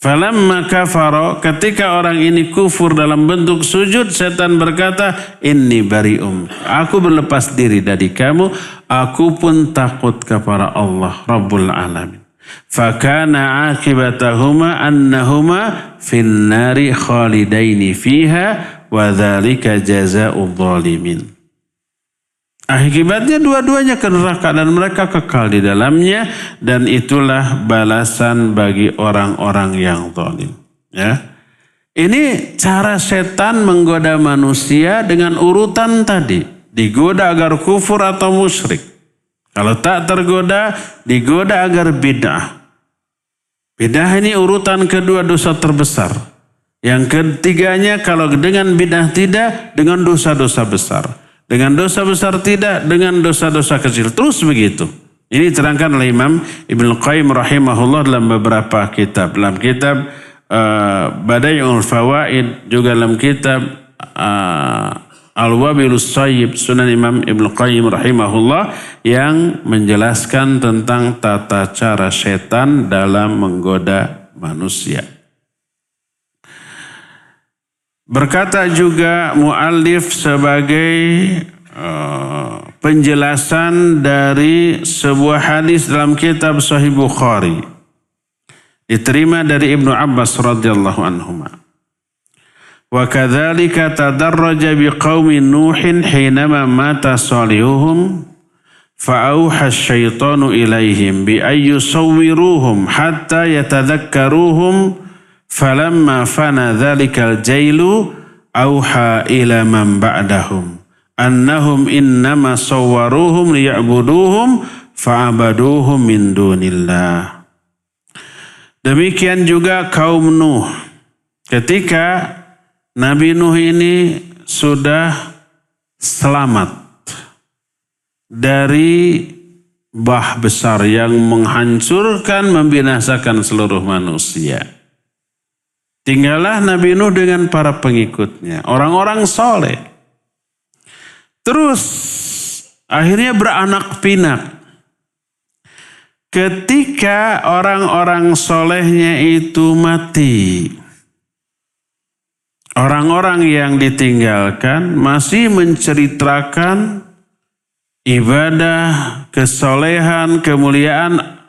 Falamma kafara, ketika orang ini kufur dalam bentuk sujud, setan berkata, inni bari'um. Aku berlepas diri dari kamu, aku pun takut kepada Allah Rabbul Alamin. Fakana akibatahuma annahuma finnari khalidaini fiha wa dzalika jazaa'udz zalimin. Akibatnya dua-duanya ke neraka dan mereka kekal di dalamnya, dan itulah balasan bagi orang-orang yang zalim. Ya. Ini cara setan menggoda manusia dengan urutan tadi. Digoda agar kufur atau musyrik. Kalau tak tergoda, digoda agar bid'ah. Bid'ah ini urutan kedua dosa terbesar. Yang ketiganya kalau dengan bid'ah tidak, dengan dosa-dosa besar. Dengan dosa besar tidak, dengan dosa-dosa kecil. Terus begitu. Ini diterangkan oleh Imam Ibnu Qayyim rahimahullah dalam beberapa kitab. Dalam kitab Bada'iul Fawaid, juga dalam kitab Al-Wabilus Sayyib, Sunan Imam Ibnu Qayyim rahimahullah, yang menjelaskan tentang tata cara setan dalam menggoda manusia. Berkata juga muallif sebagai penjelasan dari sebuah hadis dalam kitab Sahih Bukhari. Diterima dari Ibnu Abbas radhiyallahu anhuma. Wa kadzalika tadarraja biqaumi Nuhin hinama mata salihuhum fa auha asyaitanu ilaihim bi ayyusawwiruhum hatta yatadhakkaruhum. Falamma fana dhalikal jailu auha ila man ba'dahum annahum innama sawwaruhum liya'buduhum fa'abaduhum min dunillah. Demikian juga kaum Nuh. Ketika Nabi Nuh ini sudah selamat dari bah besar yang menghancurkan, membinasakan seluruh manusia. Tinggallah Nabi Nuh dengan para pengikutnya, orang-orang soleh. Terus akhirnya beranak pinak. Ketika orang-orang solehnya itu mati, orang-orang yang ditinggalkan masih menceritakan ibadah, kesolehan, kemuliaan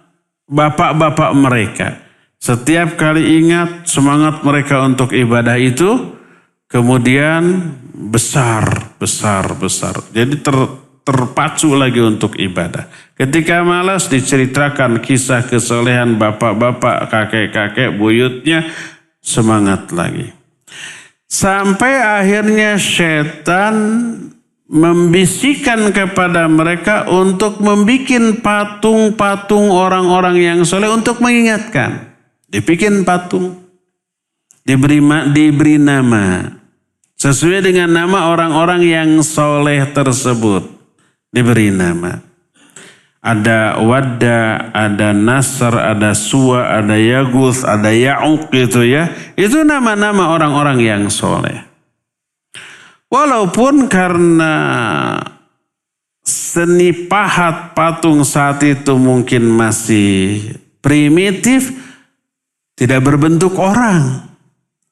bapak-bapak mereka. Setiap kali ingat semangat mereka untuk ibadah itu, kemudian besar. Jadi terpacu lagi untuk ibadah. Ketika malas diceritakan kisah kesolehan bapak-bapak, kakek-kakek, buyutnya, semangat lagi. Sampai akhirnya setan membisikkan kepada mereka untuk membuat patung-patung orang-orang yang soleh untuk mengingatkan. Dibikin patung, diberi nama sesuai dengan nama orang-orang yang soleh tersebut. Diberi nama. Ada Wadda, ada Nasr, ada Suwa, ada Yaguth, ada Ya'uq gitu ya. Itu nama-nama orang-orang yang soleh. Walaupun karena seni pahat patung saat itu mungkin masih primitif, tidak berbentuk orang,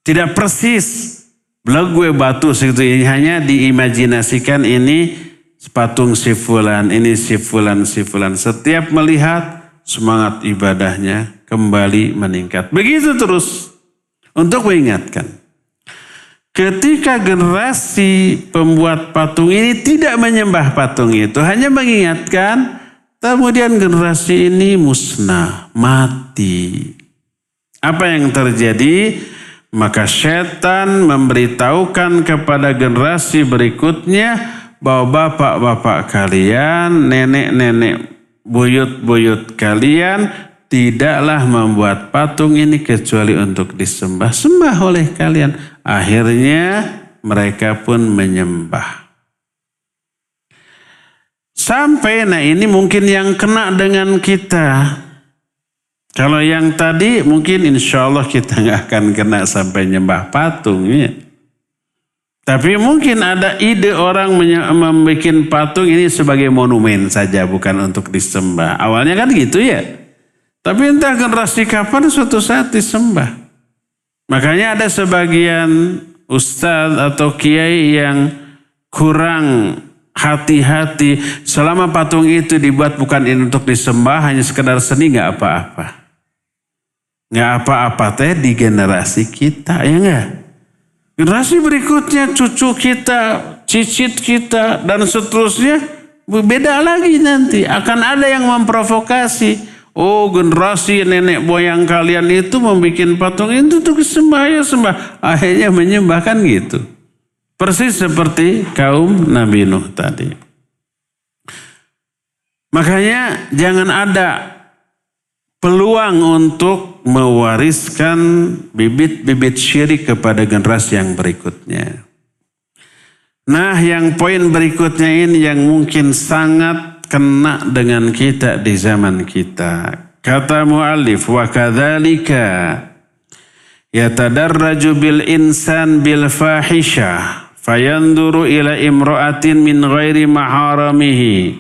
tidak persis belagu batu segitu, ini hanya diimajinasikan ini patung si fulan, ini si fulan. Setiap melihat semangat ibadahnya kembali meningkat. Begitu terus untuk mengingatkan. Ketika generasi pembuat patung ini tidak menyembah patung itu, hanya mengingatkan, kemudian generasi ini musnah, mati. Apa yang terjadi? Maka setan memberitahukan kepada generasi berikutnya bahwa bapak-bapak kalian, nenek-nenek, buyut-buyut kalian tidaklah membuat patung ini kecuali untuk disembah-sembah oleh kalian. Akhirnya mereka pun menyembah. Sampai, nah ini mungkin yang kena dengan kita. Kalau yang tadi mungkin insya Allah kita nggak akan kena sampai nyembah patung. Ya. Tapi mungkin ada ide orang membuat patung ini sebagai monumen saja, bukan untuk disembah. Awalnya kan gitu ya. Tapi entah generasi kapan suatu saat disembah. Makanya ada sebagian ustadz atau kiai yang kurang hati-hati, selama patung itu dibuat bukan untuk disembah, hanya sekedar seni, nggak apa-apa. Nggak apa-apa teh di generasi kita, ya nggak? Generasi berikutnya, cucu kita, cicit kita, dan seterusnya, beda lagi nanti. Akan ada yang memprovokasi. Oh, generasi nenek moyang kalian itu membuat patung itu untuk disembah, ya sembah. Akhirnya menyembah, kan gitu. Persis seperti kaum Nabi Nuh tadi. Makanya jangan ada peluang untuk mewariskan bibit-bibit syirik kepada generasi yang berikutnya. Nah, yang poin berikutnya ini yang mungkin sangat kena dengan kita di zaman kita. Kata muallif, wa kadzalika yatadarraju bil insan bil fahishah fayanduru ila imra'atin min ghairi maharamihi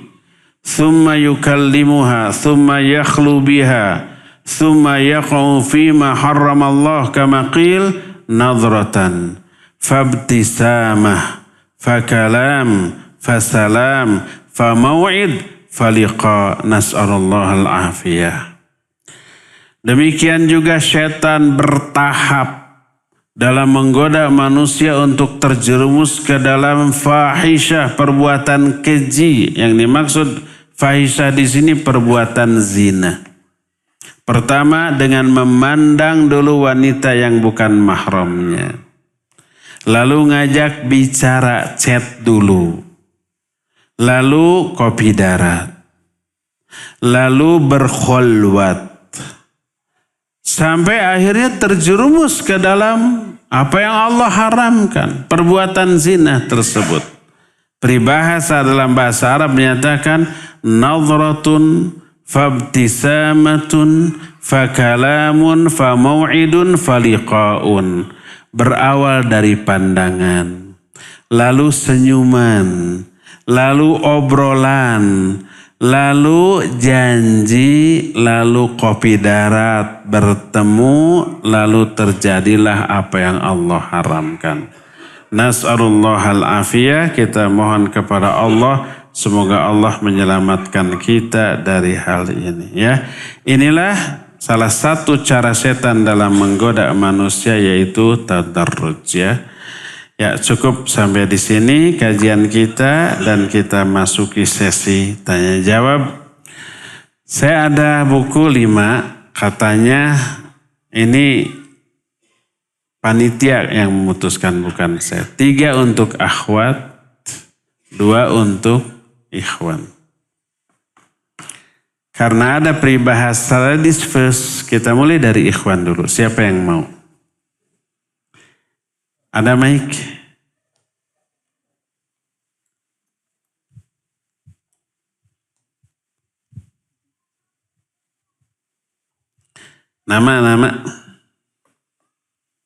thumma yukallimuha thumma yakhlu biha thumma yaqa'u fima harramallah kama qil nadratan fabtisamah fakalam fasalam famaw'id faliqa nas'alallahal afiyah. Demikian juga setan bertahap dalam menggoda manusia untuk terjerumus ke dalam fahisyah, perbuatan keji. Yang dimaksud fahisyah di sini perbuatan zina. Pertama dengan memandang dulu wanita yang bukan mahramnya. Lalu ngajak bicara, chat dulu. Lalu kopi darat. Lalu berkhulwat. Sampai akhirnya terjerumus ke dalam apa yang Allah haramkan. Perbuatan zina tersebut. Peribahasa dalam bahasa Arab menyatakan nadratun fabtisamatun fakalamun famau'idun faliqa'un. Berawal dari pandangan. Lalu senyuman. Lalu obrolan. Lalu janji, lalu kopi darat, bertemu, lalu terjadilah apa yang Allah haramkan. Nas'alullahal afiyah, kita mohon kepada Allah, semoga Allah menyelamatkan kita dari hal ini. Ya, inilah salah satu cara setan dalam menggoda manusia, yaitu tadarruj. Ya, cukup sampai di sini kajian kita dan kita masuki sesi tanya jawab. Saya ada buku 5, katanya ini panitia yang memutuskan, bukan saya. 3 untuk akhwat, 2 untuk ikhwan. Karena ada peribahasa ladies first, kita mulai dari ikhwan dulu. Siapa yang mau? Ada mic? Nama.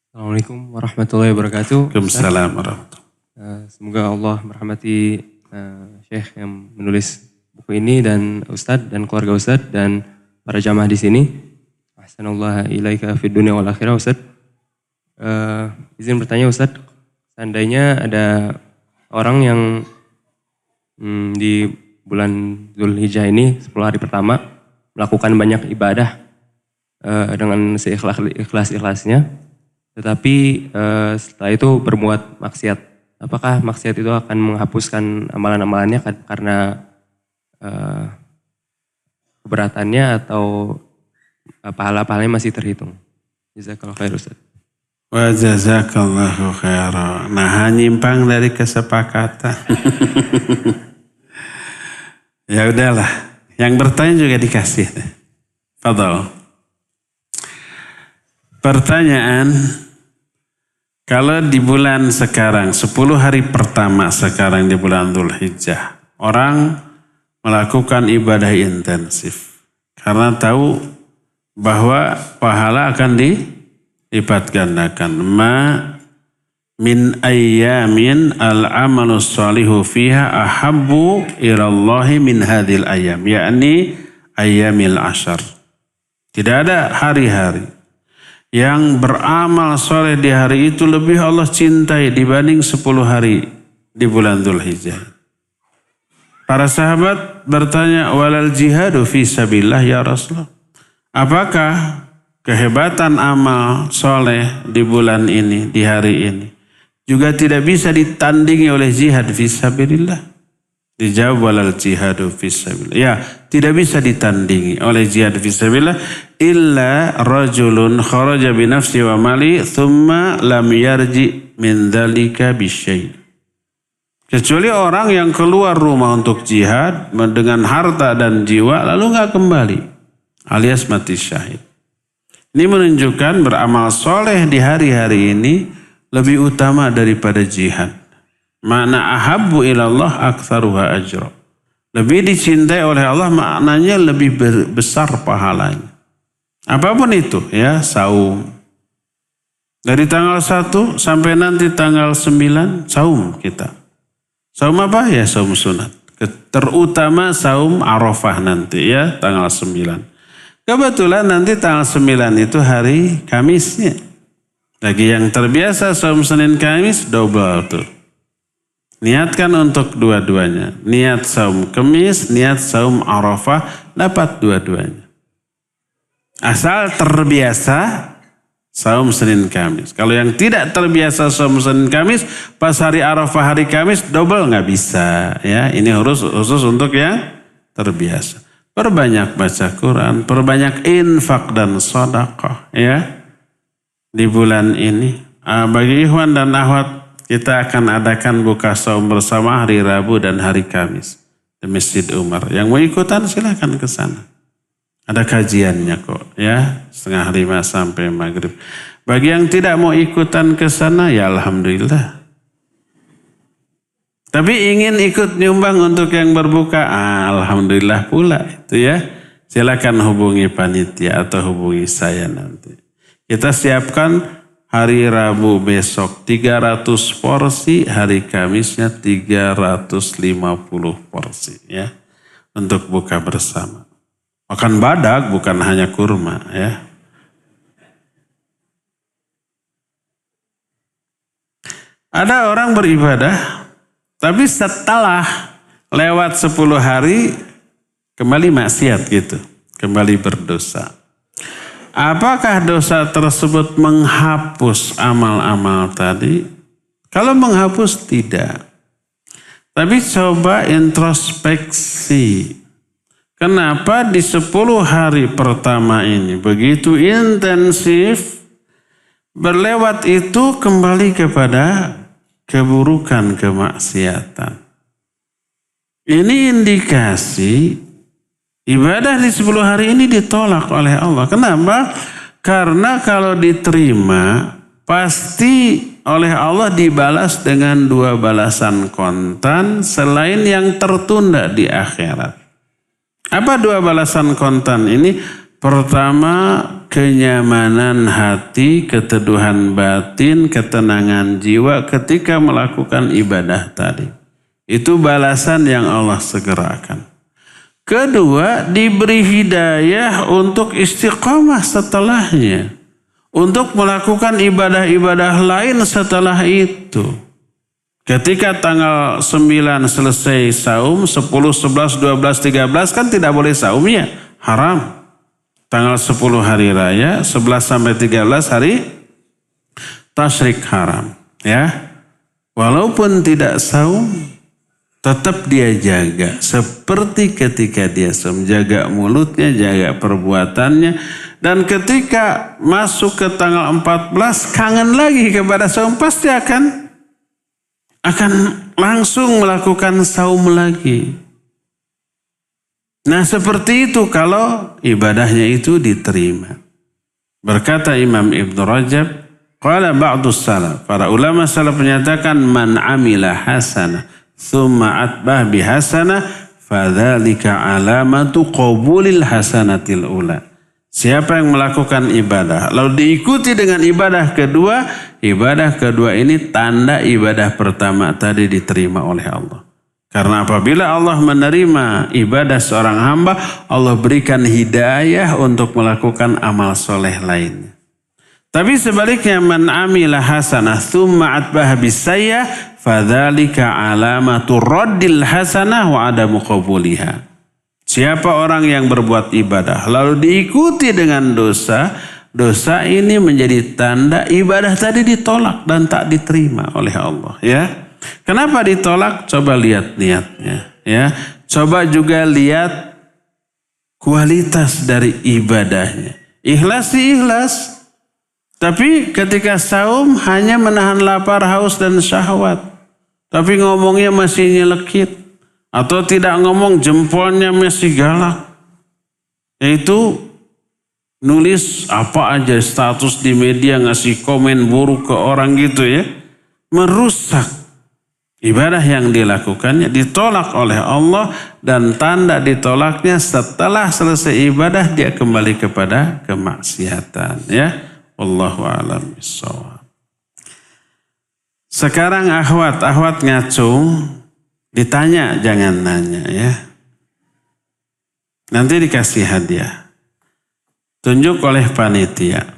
Assalamualaikum warahmatullahi wabarakatuh. Waalaikumsalam warahmatullahi. Semoga Allah merahmati Syekh yang menulis buku ini dan Ustadz dan keluarga Ustadz dan para jamaah di sini. Ahsanallah ilaika fid dunya wal akhirah. Ustadz, izin bertanya Ustadz, seandainya ada orang yang di bulan Dzulhijjah ini 10 hari pertama melakukan banyak ibadah dengan seikhlas-ikhlasnya, tetapi setelah itu berbuat maksiat. Apakah maksiat itu akan menghapuskan amalan-amalannya karena keberatannya atau pahala-pahalanya masih terhitung? Jazakallahu khair Ustaz. Wa jazakallahu khairan. Nah, nyimpang dari kesepakatan. Ya udahlah, yang bertanya juga dikasih. Fadhal. Pertanyaan, Kalau di bulan sekarang, 10 hari pertama sekarang di bulan Dzulhijjah, orang melakukan ibadah intensif. Karena tahu bahwa pahala akan dilipat gandakan. Min ayyamin al-amalu salihu fiha ahabbu ilallahi min hadhil ayyam, yakni ayyamil ashar. Tidak ada hari-hari yang beramal soleh di hari itu lebih Allah cintai dibanding 10 hari di bulan Dzulhijjah. Para sahabat bertanya, walal jihadu fi sabilillah ya Rasulullah. Apakah kehebatan amal soleh di bulan ini, di hari ini, juga tidak bisa ditandingi oleh jihad fisabilillah? Dijawab walal jihadu fisabilillah. Ya, tidak bisa ditandingi oleh jihad fisabilillah illa rajulun kharaja bi nafsi wa mali thumma lam yarji min dzalika bisyai. Kecuali orang yang keluar rumah untuk jihad dengan harta dan jiwa lalu enggak kembali, alias mati syahid. Ini menunjukkan beramal soleh di hari-hari ini lebih utama daripada jihad. Makna ahabbu ilallah aktsaruha ajra. Lebih dicintai oleh Allah maknanya lebih besar pahalanya. Apapun itu ya, saum. Dari tanggal 1 sampai nanti tanggal 9 saum kita. Saum apa? Ya saum sunat. Terutama saum Arafah nanti ya tanggal 9. Kebetulan nanti tanggal 9 itu hari Kamisnya. Bagi yang terbiasa saum Senin Kamis double tuh. Niatkan untuk dua-duanya. Niat saum Kamis, niat saum Arafah, dapat dua-duanya. Asal terbiasa saum Senin Kamis. Kalau yang tidak terbiasa saum Senin Kamis, pas hari Arafah hari Kamis double nggak bisa. Ya, ini khusus untuk yang terbiasa. Perbanyak baca Quran, perbanyak infak dan sedekah ya di bulan ini. Bagi ikhwan dan akhwat, kita akan adakan buka saum bersama hari Rabu dan hari Kamis di Masjid Umar. Yang mau ikutan silakan ke sana. Ada kajiannya kok ya, 4:30 sampai maghrib. Bagi yang tidak mau ikutan ke sana ya alhamdulillah. Tapi ingin ikut nyumbang untuk yang berbuka, alhamdulillah pula itu ya. Silakan hubungi panitia atau hubungi saya nanti. Kita siapkan hari Rabu besok 300 porsi, hari Kamisnya 350 porsi ya. Untuk buka bersama. Makan badak bukan hanya kurma ya. Ada orang beribadah tapi setelah lewat 10 hari kembali maksiat gitu, kembali berdosa. Apakah dosa tersebut menghapus amal-amal tadi? Kalau menghapus tidak. Tapi coba introspeksi. Kenapa di 10 hari pertama ini begitu intensif, berlewat itu kembali kepada keburukan, kemaksiatan. Ini indikasi ibadah di 10 hari ini ditolak oleh Allah. Kenapa? Karena kalau diterima pasti oleh Allah dibalas dengan 2 balasan kontan selain yang tertunda di akhirat. Apa 2 balasan kontan ini? Pertama, kenyamanan hati, keteduhan batin, ketenangan jiwa ketika melakukan ibadah tadi. Itu balasan yang Allah segerakan. Kedua, diberi hidayah untuk istiqamah setelahnya. Untuk melakukan ibadah-ibadah lain setelah itu. Ketika tanggal 9 selesai saum, 10, 11, 12, 13 kan tidak boleh saumnya, haram. Tanggal 10 hari raya, 11 sampai 13 hari tasyrik haram. Ya, walaupun tidak saum, tetap dia jaga. Seperti ketika dia saum, jaga mulutnya, jaga perbuatannya. Dan ketika masuk ke tanggal 14, kangen lagi kepada saum, pasti akan langsung melakukan saum lagi. Nah seperti itu kalau ibadahnya itu diterima. Berkata Imam Ibn Rajab, Qala ba'dus salaf, para ulama salaf menyatakan man amila hasanah thumma atbah bihasanah fadzalika alamatu qabulil hasanatil ula. Siapa yang melakukan ibadah lalu diikuti dengan ibadah kedua ini tanda ibadah pertama tadi diterima oleh Allah. Karena apabila Allah menerima ibadah seorang hamba, Allah berikan hidayah untuk melakukan amal soleh lainnya. Tapi sebaliknya man amila hasanah thumma atbaha bisayyi'ah fadzalika alamatu raddil hasanah wa adamu qabuliha. Siapa orang yang berbuat ibadah lalu diikuti dengan dosa, dosa ini menjadi tanda ibadah tadi ditolak dan tak diterima oleh Allah, ya. Kenapa ditolak? Coba lihat niatnya, ya. Coba juga lihat kualitas dari ibadahnya. Ikhlas sih ikhlas. Tapi ketika saum hanya menahan lapar, haus dan syahwat. Tapi ngomongnya masih nyelekit. Atau tidak ngomong jempolnya masih galak. Yaitu nulis apa aja status di media ngasih komen buruk ke orang gitu ya. Merusak ibadah yang dilakukannya, ditolak oleh Allah. Dan tanda ditolaknya setelah selesai ibadah dia kembali kepada kemaksiatan ya. Wallahu a'lam bishawab. Sekarang akhwat ngacung, ditanya jangan nanya ya. Nanti dikasih hadiah. Tunjuk oleh panitia.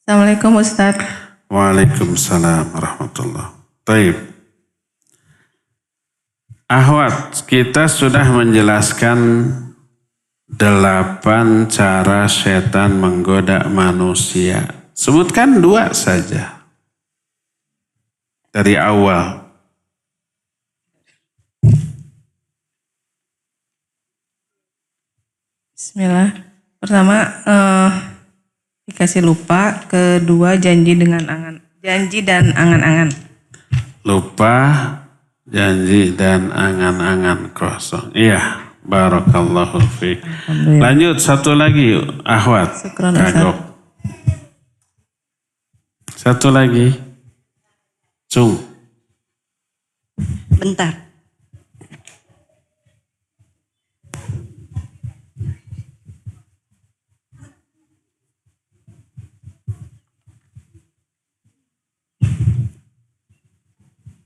Assalamualaikum Ustaz. Waalaikumsalam warahmatullahi wabarakatuh. Baik. Akhwat, kita sudah menjelaskan 8 cara setan menggoda manusia. Sebutkan 2 saja. Dari awal. Bismillah. Pertama dikasih lupa, kedua janji dan angan-angan. Lupa, janji dan angan-angan kosong. Iya. Barakallahu fiik. Lanjut satu lagi, akhwat. Kagok. Satu lagi. Cung. Bentar.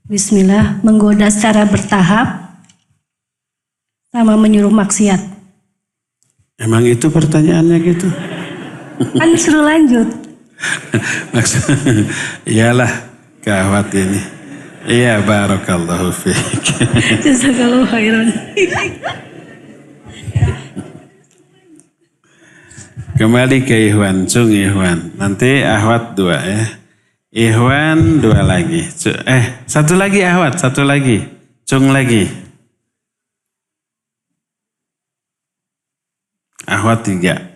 Bismillah, menggoda secara bertahap sama menyuruh maksiat. Emang itu pertanyaannya gitu? Kan suruh lanjut. Iyalah, kawat ini. Iya, barakallahu fiik. Jazakallahu khairan. Kembali ke Ikhwan, Cung Ikhwan. Nanti Ahwat 2 ya. Ikhwan 2 lagi. Satu lagi Ahwat, satu lagi. Cung lagi. Ahwat 3.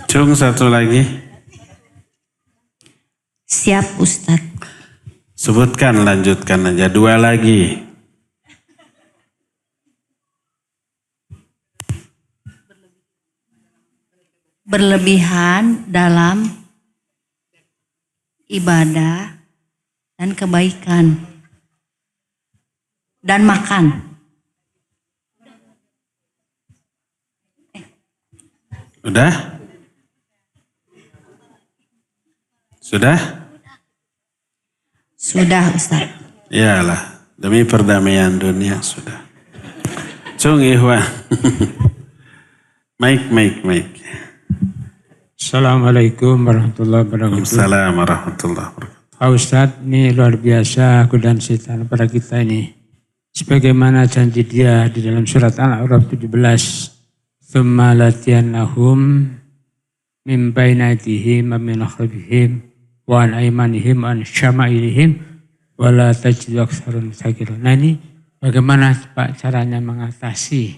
Cung satu lagi. Siap Ustadz. Sebutkan, lanjutkan aja. 2 lagi. Berlebihan dalam ibadah dan kebaikan dan makan. Udah? Sudah? Sudah Ustaz. Iyalah, demi perdamaian dunia sudah. Cung Ikhwan. Maik. Assalamualaikum warahmatullahi wabarakatuh. Assalamualaikum warahmatullahi wabarakatuh. Pak Ustadz, ini luar biasa godaan setan pada kita ini. Sebagaimana janji dia di dalam surat Al-A'raf 17. Tsumma latiyannahum min baini aydihim wa min khalfihim wa an aymanihim wa an syama'ilihim wa la tajidu aktsarahum syakirin. Nah ini bagaimana Pak caranya mengatasi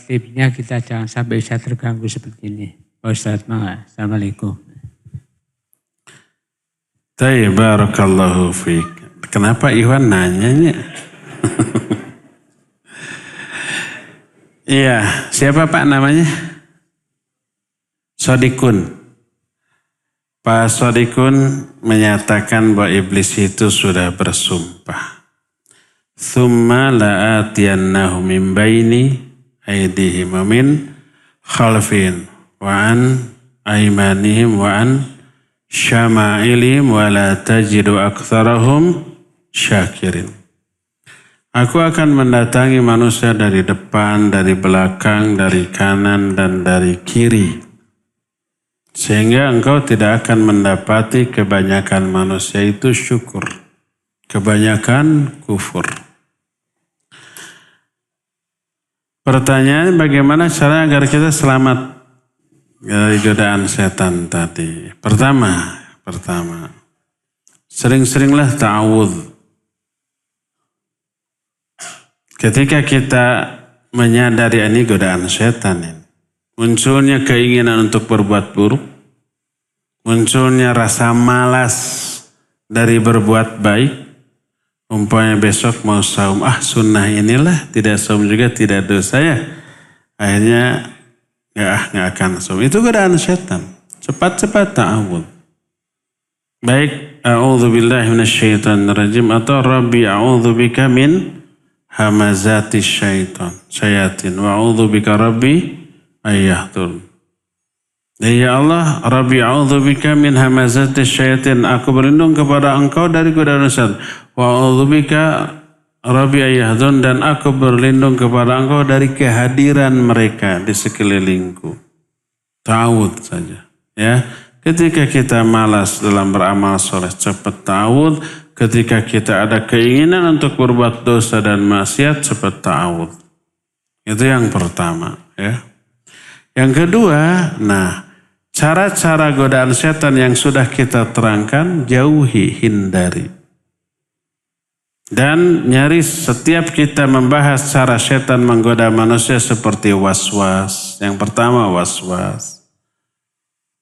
tipsnya kita jangan sampai bisa terganggu seperti ini. Pak Ustadz, Assalamualaikum. Barakallahu fiik. Kenapa Iwan nanyanya? Iya, siapa Pak namanya? Sodikun. Pak Sodikun menyatakan bahwa iblis itu sudah bersumpah. Tsumma la'atiyannahum min baini aydihim wa min khalfihim wa an aymanihim wa an syama'ilihim wa la tajidu aktsarahum syakirin. Aku akan mendatangi manusia dari depan, dari belakang, dari kanan, dan dari kiri. Sehingga engkau tidak akan mendapati kebanyakan manusia itu syukur. Kebanyakan kufur. Pertanyaan bagaimana cara agar kita selamat dari godaan setan tadi? Pertama, sering-seringlah ta'awudz. Ketika kita menyadari ini godaan setan ini, munculnya keinginan untuk berbuat buruk, munculnya rasa malas dari berbuat baik, umpamanya besok mau saum, sunnah inilah, tidak saum juga tidak dosa ya, akhirnya nggak akan saum. Itu godaan setan. Cepat-cepat ta'awudz. Baik, a'udzubillahi minasyaitonirrajim atau Rabbi a'udzubika min hamazati syayatin wa a'udzubika Rabbi ayyahdurun. Ya Allah, Rabbi a'udzubika min hamazati syayatin. Aku berlindung kepada Engkau dari godaan setan. Wa a'udzubika Rabbi ayyahdurun, dan aku berlindung kepada Engkau dari kehadiran mereka di sekelilingku. Ta'awudz saja. Ya, ketika kita malas dalam beramal soleh, cepat ta'awudz. Ketika kita ada keinginan untuk berbuat dosa dan maksiat, cepat ta'awudz. Itu yang pertama. Ya. Yang kedua, cara-cara godaan setan yang sudah kita terangkan, jauhi, hindari. Dan nyaris setiap kita membahas cara setan menggoda manusia seperti was-was. Yang pertama was-was.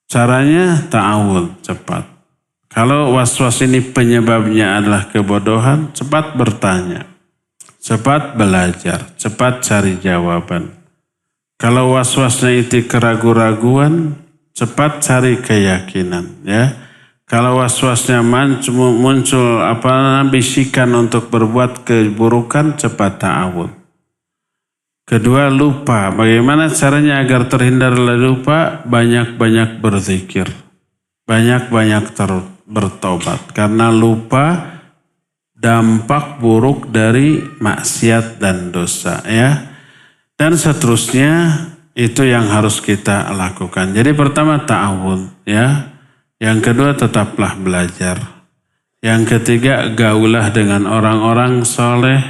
Caranya ta'awudz, cepat. Kalau was-was ini penyebabnya adalah kebodohan, cepat bertanya, cepat belajar, cepat cari jawaban. Kalau was-wasnya itu keraguan-raguan, cepat cari keyakinan. Ya. Kalau was-wasnya muncul bisikan untuk berbuat keburukan, cepat ta'awudz. Kedua, lupa. Bagaimana caranya agar terhindar dari lupa? Banyak-banyak berzikir, banyak-banyak bertobat, karena lupa dampak buruk dari maksiat dan dosa, ya. Dan seterusnya itu yang harus kita lakukan. Jadi pertama ta'awudz, ya. Yang kedua tetaplah belajar. Yang ketiga gaulah dengan orang-orang soleh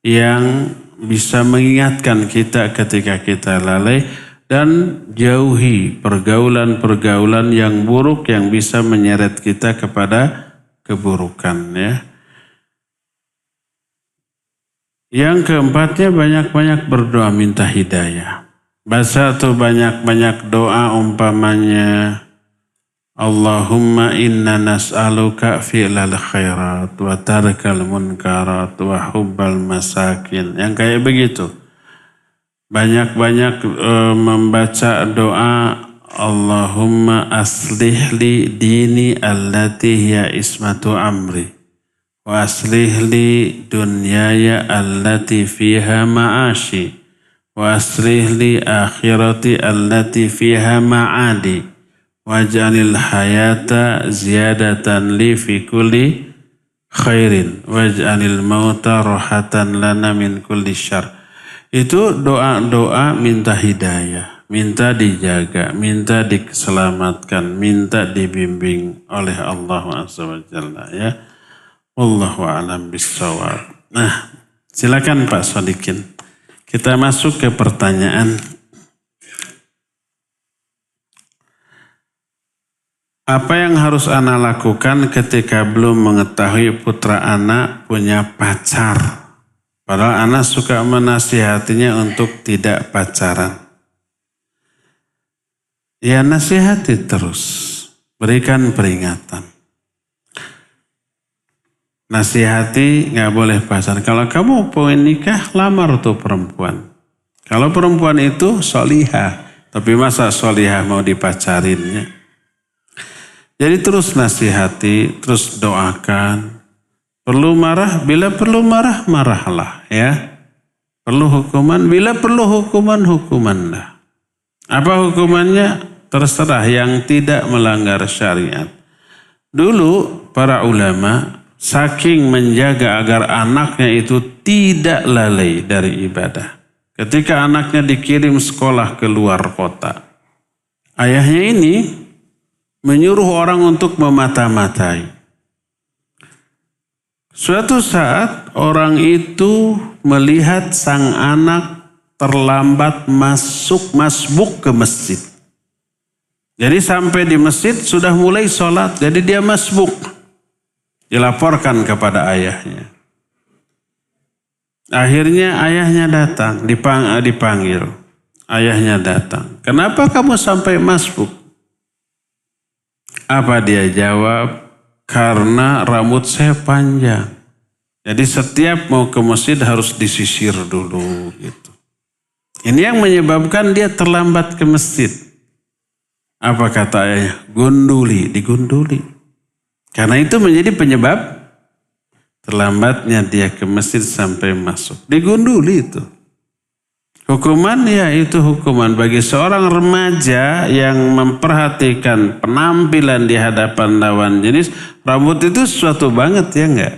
yang bisa mengingatkan kita ketika kita lalai. Dan jauhi pergaulan-pergaulan yang buruk yang bisa menyeret kita kepada keburukan. Ya. Yang keempatnya banyak-banyak berdoa minta hidayah. Baca tuh banyak-banyak doa umpamanya Allahumma inna nas'aluka fi'lal khairat wa tarkal munkarat wa hubbal masakin. Yang kayak begitu. Banyak-banyak membaca doa Allahumma aslih li dini allati hiya ismatu amri wa aslih li dunyaya allati fiha ma'ashi wa aslih li akhirati allati fiha ma'adi waj'alil hayata ziyadatan li fi kulli khairin waj'alil mauta rohatan lana min kulli syarr. Itu doa-doa minta hidayah, minta dijaga, minta diselamatkan, minta dibimbing oleh Allah SWT, ya. Wallahu a'lam bishawab. Nah, silakan Pak Sodikin. Kita masuk ke pertanyaan. Apa yang harus Ana lakukan ketika belum mengetahui putra Ana punya pacar? Padahal Ana suka menasihatinya untuk tidak pacaran. Ya nasihati terus. Berikan peringatan. nasihati nggak boleh pacaran. Kalau kamu pengen nikah, lamar tuh perempuan. Kalau perempuan itu solihah, tapi masa solihah mau dipacarinnya? Jadi terus nasihati, terus doakan. Perlu marah, bila perlu marah, marahlah ya. Perlu hukuman, bila perlu hukuman, hukumanlah. Apa hukumannya? Terserah, yang tidak melanggar syariat. Dulu para ulama saking menjaga agar anaknya itu tidak lalai dari ibadah. Ketika anaknya dikirim sekolah ke luar kota, ayahnya ini menyuruh orang untuk memata-matai. Suatu saat orang itu melihat sang anak terlambat masbuk ke masjid. Jadi sampai di masjid sudah mulai sholat, jadi dia masbuk. Dilaporkan kepada ayahnya. Akhirnya ayahnya datang, dipanggil. Ayahnya datang. Kenapa kamu sampai masbuk? Apa dia jawab? Karena rambut saya panjang. Jadi setiap mau ke masjid harus disisir dulu gitu. Ini yang menyebabkan dia terlambat ke masjid. Apa kata ayahnya? Digunduli. Karena itu menjadi penyebab terlambatnya dia ke masjid sampai masuk. Digunduli itu. Hukuman ya itu hukuman bagi seorang remaja yang memperhatikan penampilan di hadapan lawan jenis. Rambut itu sesuatu banget ya enggak?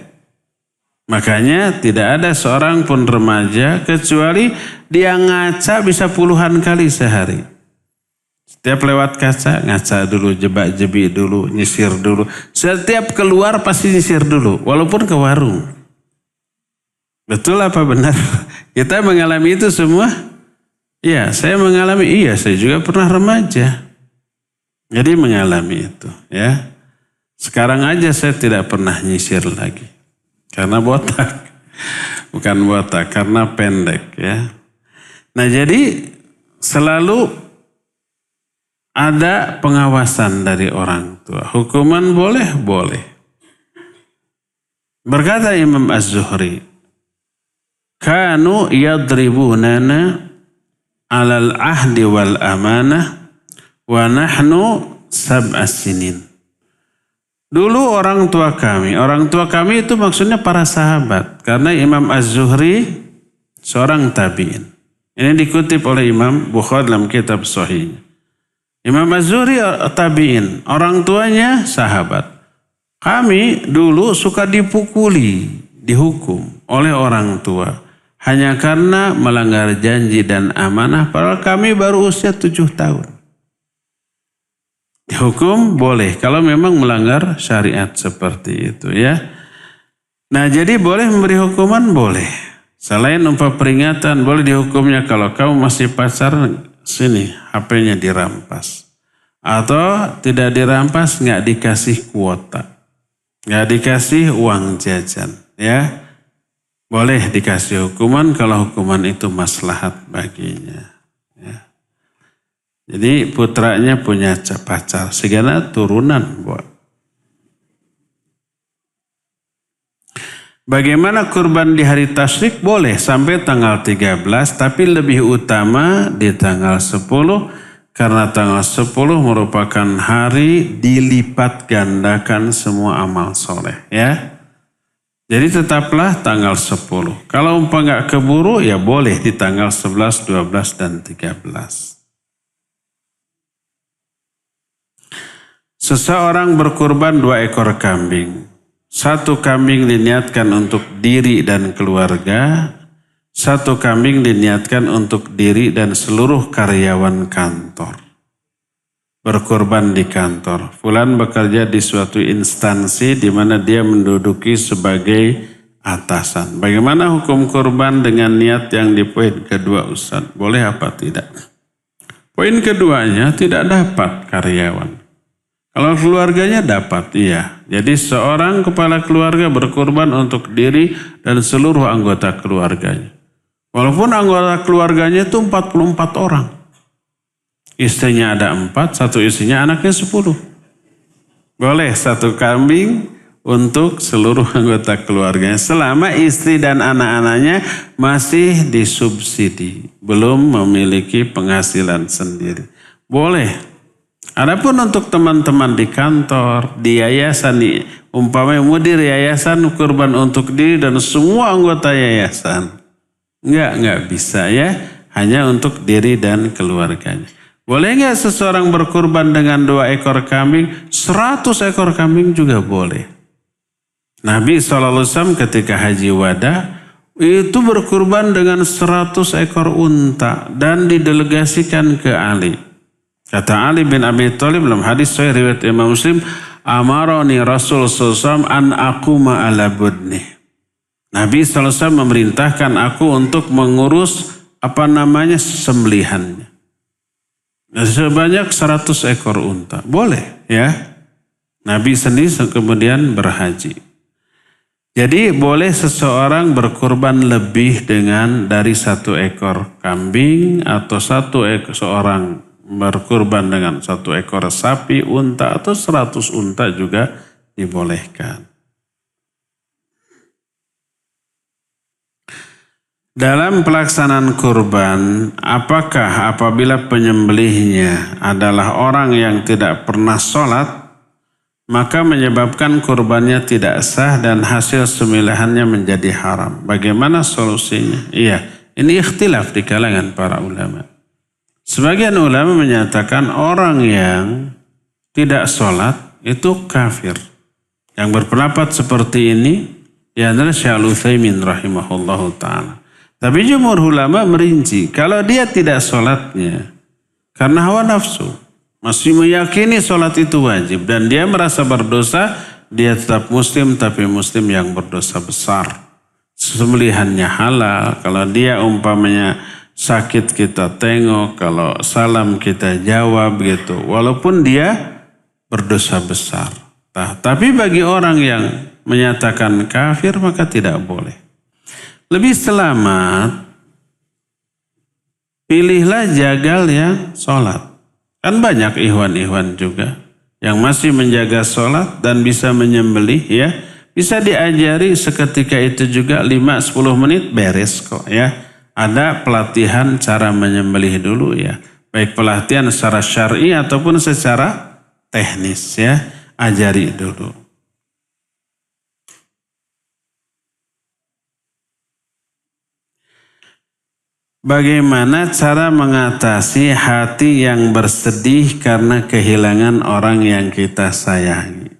Makanya tidak ada seorang pun remaja kecuali dia ngaca bisa puluhan kali sehari. Setiap lewat kaca, ngaca dulu, jebak-jebi dulu, nyisir dulu. Setiap keluar pasti nyisir dulu, walaupun ke warung. Betul apa benar? Kita mengalami itu semua? Iya, saya mengalami. Iya, saya juga pernah remaja. Jadi mengalami itu, ya. Sekarang aja saya tidak pernah nyisir lagi. Karena botak. Bukan botak, karena pendek, ya. Nah, jadi selalu ada pengawasan dari orang tua. Hukuman boleh? Boleh. Berkata Imam Az-Zuhri, kanu yadribunana alal ahdi wal amanah wa nahnu sab'as sinin. Dulu orang tua kami itu maksudnya para sahabat. Karena Imam Az-Zuhri seorang tabi'in. Ini dikutip oleh Imam Bukhari dalam kitab Sahih. Imam Az-Zuhri tabi'in, orang tuanya sahabat. Kami dulu suka dipukuli, dihukum oleh orang tua. Hanya karena melanggar janji dan amanah, padahal kami baru usia 7 tahun. Dihukum boleh, kalau memang melanggar syariat seperti itu ya. Nah jadi boleh memberi hukuman, boleh. Selain umpah peringatan, boleh dihukumnya kalau kamu masih pacaran, sini HP-nya dirampas. Atau tidak dirampas, nggak dikasih kuota. Nggak dikasih uang jajan ya. Boleh dikasih hukuman kalau hukuman itu maslahat baginya. Ya. Jadi putranya punya pacar, segala turunan buat. Bagaimana kurban di hari tasyrik? Boleh sampai tanggal 13, tapi lebih utama di tanggal 10 karena tanggal 10 merupakan hari dilipat gandakan semua amal soleh ya. Jadi tetaplah tanggal 10. Kalau umpah nggak keburu ya boleh di tanggal 11, 12, dan 13. Seseorang berkurban 2 ekor kambing. 1 kambing diniatkan untuk diri dan keluarga. 1 kambing diniatkan untuk diri dan seluruh karyawan kantor. Berkurban di kantor. Fulan bekerja di suatu instansi di mana dia menduduki sebagai atasan. Bagaimana hukum kurban dengan niat yang di poin kedua Ustaz? Boleh apa tidak? Poin keduanya tidak dapat karyawan. Kalau keluarganya dapat, iya. Jadi seorang kepala keluarga berkurban untuk diri dan seluruh anggota keluarganya. Walaupun anggota keluarganya itu 44 orang. Istrinya ada 4, 1 istrinya, anaknya 10. Boleh 1 kambing untuk seluruh anggota keluarganya selama istri dan anak-anaknya masih disubsidi, belum memiliki penghasilan sendiri. Boleh. Adapun untuk teman-teman di kantor, di yayasan, umpamanya mudir yayasan kurban untuk diri dan semua anggota yayasan. Enggak bisa ya, hanya untuk diri dan keluarganya. Boleh enggak seseorang berkurban dengan 2 ekor kambing? 100 ekor kambing juga boleh. Nabi SAW ketika haji wada itu berkurban dengan 100 ekor unta dan didelegasikan ke Ali. Kata Ali bin Abi Thalib dalam hadis sahih riwayat Imam Muslim, amaroni Rasul SAW an aquma ala budni. Nabi SAW memerintahkan aku untuk mengurus sembelihannya. Sebanyak 100 ekor unta. Boleh ya. Nabi sendiri kemudian berhaji. Jadi boleh seseorang berkurban lebih dari 1 ekor kambing atau seorang berkurban dengan 1 ekor sapi, unta atau 100 unta juga dibolehkan. Dalam pelaksanaan kurban, apakah apabila penyembelihnya adalah orang yang tidak pernah sholat, maka menyebabkan kurbannya tidak sah dan hasil sembelihannya menjadi haram? Bagaimana solusinya? Iya, ini ikhtilaf di kalangan para ulama. Sebagian ulama menyatakan orang yang tidak sholat itu kafir. Yang berpendapat seperti ini ya adalah Syekh Al-Utsaimin rahimahullahu ta'ala. Tapi jumhur ulama merinci, kalau dia tidak sholatnya karena hawa nafsu, masih meyakini sholat itu wajib dan dia merasa berdosa, dia tetap muslim tapi muslim yang berdosa besar. Sembelihannya halal, kalau dia umpamanya sakit kita tengok, kalau salam kita jawab gitu. Walaupun dia berdosa besar. Tapi bagi orang yang menyatakan kafir maka tidak boleh. Lebih selamat pilihlah jagal yang sholat. Kan banyak ikhwan-ikhwan juga yang masih menjaga sholat dan bisa menyembelih ya. Bisa diajari seketika itu juga 5-10 menit beres kok ya. Ada pelatihan cara menyembelih dulu ya. Baik pelatihan secara syar'i ataupun secara teknis ya. Ajari dulu. Bagaimana cara mengatasi hati yang bersedih karena kehilangan orang yang kita sayangi?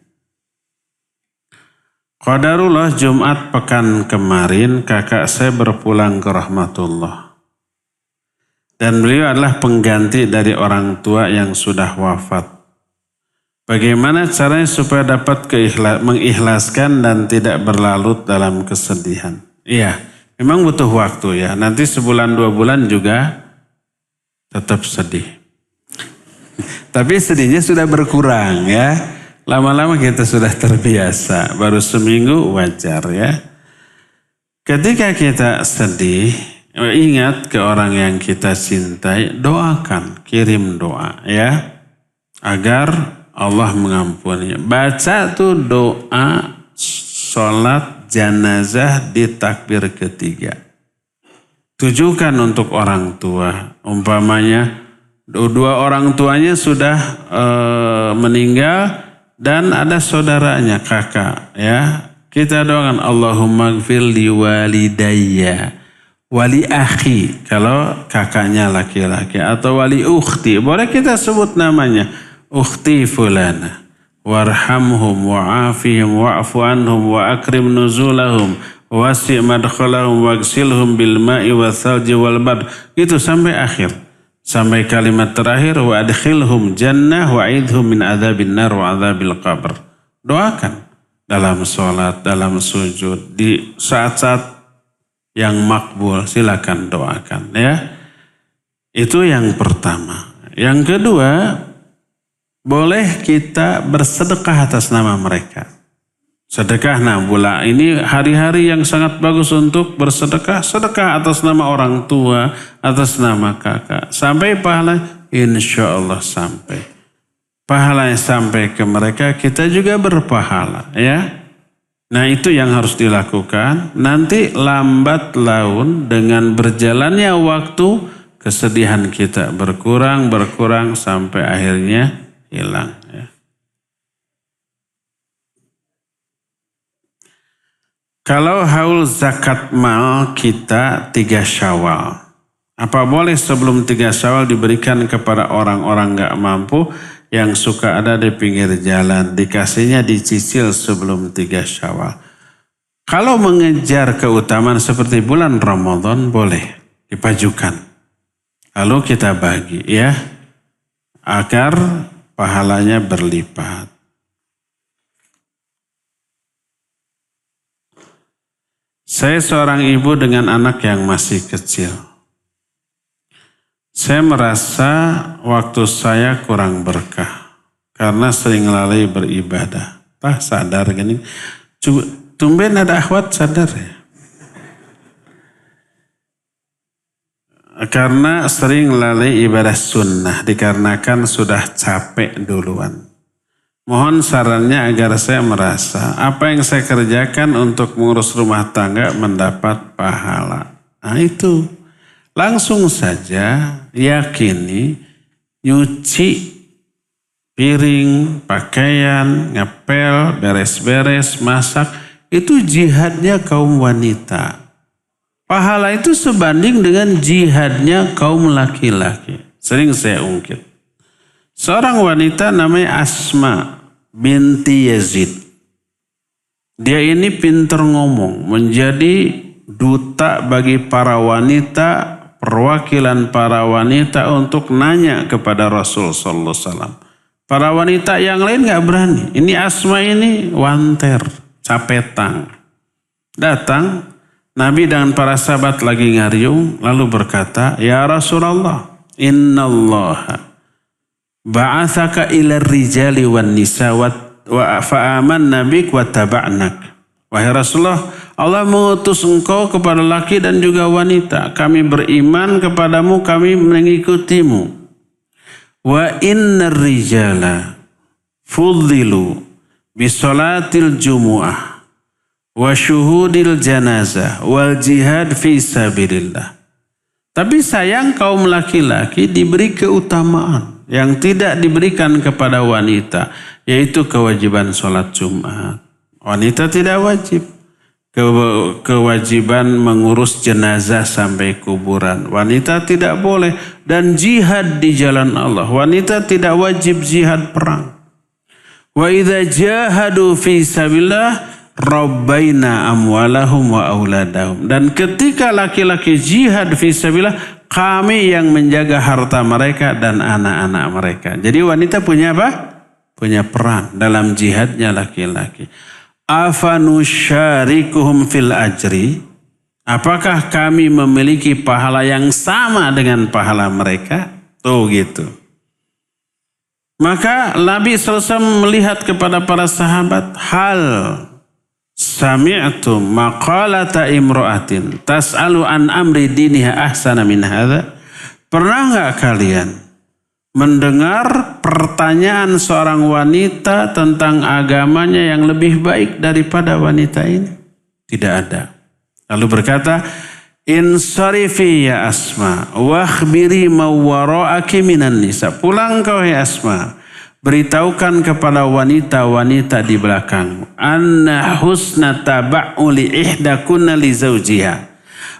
Qadarullah Jumat pekan kemarin kakak saya berpulang ke rahmatullah. Dan beliau adalah pengganti dari orang tua yang sudah wafat. Bagaimana caranya supaya dapat mengikhlaskan dan tidak berlarut dalam kesedihan? Iya, memang butuh waktu ya. Nanti sebulan 2 bulan juga tetap sedih. Tapi sedihnya sudah berkurang ya. Lama-lama kita sudah terbiasa. Baru seminggu wajar ya. Ketika kita sedih, ingat ke orang yang kita cintai, doakan, kirim doa ya. Agar Allah mengampuninya. Baca tuh doa sholat jenazah di takbir ketiga. Tujukan untuk orang tua. Umpamanya 2 orang tuanya sudah meninggal dan ada saudaranya kakak ya. Kita doakan Allahumma gfir li walidayya wali akhi kalau kakaknya laki-laki atau wali ukhti. Boleh kita sebut namanya. Ukhti fulana warhamhum wa'afihim wa'fu anhum wa akrim nuzulahum wasi' madkhalahum wagsilhum bil ma'i wasalji wal bard. Itu sampai akhir. Sampai kalimat terakhir wa adkhilhum jannah wa'idhum min adzabin nar wa adzabil qabr. Doakan dalam sholat, dalam sujud, di saat-saat yang makbul silakan doakan ya. Itu yang pertama. Yang kedua, boleh kita bersedekah atas nama mereka. Sedekah bulan ini hari-hari yang sangat bagus untuk bersedekah. Sedekah atas nama orang tua, atas nama kakak. Sampai pahala, insya Allah sampai. Pahala yang sampai ke mereka, kita juga berpahala ya. Nah itu yang harus dilakukan. Nanti lambat laun dengan berjalannya waktu kesedihan kita berkurang sampai akhirnya hilang. Ya. Kalau haul zakat mal kita 3 Syawal. Apa boleh sebelum 3 Syawal diberikan kepada orang-orang gak mampu yang suka ada di pinggir jalan, dikasihnya dicicil sebelum 3 Syawal. Kalau mengejar keutamaan seperti bulan Ramadan boleh dipajukan. Lalu kita bagi ya, agar pahalanya berlipat. Saya seorang ibu dengan anak yang masih kecil. Saya merasa waktu saya kurang berkah karena sering lalai beribadah. Sadar gini. Tumben ada akhwat sadar ya. Karena sering lalai ibadah sunnah dikarenakan sudah capek duluan. Mohon sarannya agar saya merasa apa yang saya kerjakan untuk mengurus rumah tangga mendapat pahala. Nah itu. Langsung saja yakini nyuci piring, pakaian, ngepel, beres-beres, masak. Itu jihadnya kaum wanita. Pahala itu sebanding dengan jihadnya kaum laki-laki. Sering saya ungkit. Seorang wanita namanya Asma binti Yazid. Dia ini pintar ngomong. Menjadi duta bagi para wanita, perwakilan para wanita untuk nanya kepada Rasul sallallahu alaihi wasallam. Para wanita yang lain gak berani. Ini Asma ini wanter, capetang. Datang Nabi dengan para sahabat lagi ngariung lalu berkata, "Ya Rasulullah, innallaha ba'athaka ila rijali wan nisa wa fa'amanna bik wa taba'nak." Wahai Rasulullah, Allah mengutus engkau kepada laki dan juga wanita. Kami beriman kepadamu, kami mengikutimu. Wa innar rijala fuddilu bisolatil jumu'ah wa syuhudil janazah wal jihad fi sabilillah. Tapi sayang kaum laki-laki diberi keutamaan yang tidak diberikan kepada wanita, yaitu kewajiban sholat Jumat. Wanita tidak wajib. Kewajiban mengurus jenazah sampai kuburan. Wanita tidak boleh. Dan jihad di jalan Allah. Wanita tidak wajib jihad perang. Wa idza jahadu fi sabilillah rabbaina amwalahum wa auladahum. Dan ketika laki-laki jihad fi sabilillah, kami yang menjaga harta mereka dan anak-anak mereka. Jadi wanita punya apa? Punya peran dalam jihadnya laki-laki. Afanusyarikuhum fil ajri. Apakah kami memiliki pahala yang sama dengan pahala mereka? Tuh gitu. Maka Nabi SAW melihat kepada para sahabat, hal sami'tum maqalata imro'atin tas'alu an amri diniha ahsana min hadha. Pernah nggak kalian mendengar pertanyaan seorang wanita tentang agamanya yang lebih baik daripada wanita ini? Tidak ada. Lalu berkata, insarifi ya Asma, wakhbiri mawwara'aki minan nisa. Pulang kau ya Asma, beritahukan kepada wanita-wanita di belakangmu, anna husna taba'uli ihdakunna li zawjiha.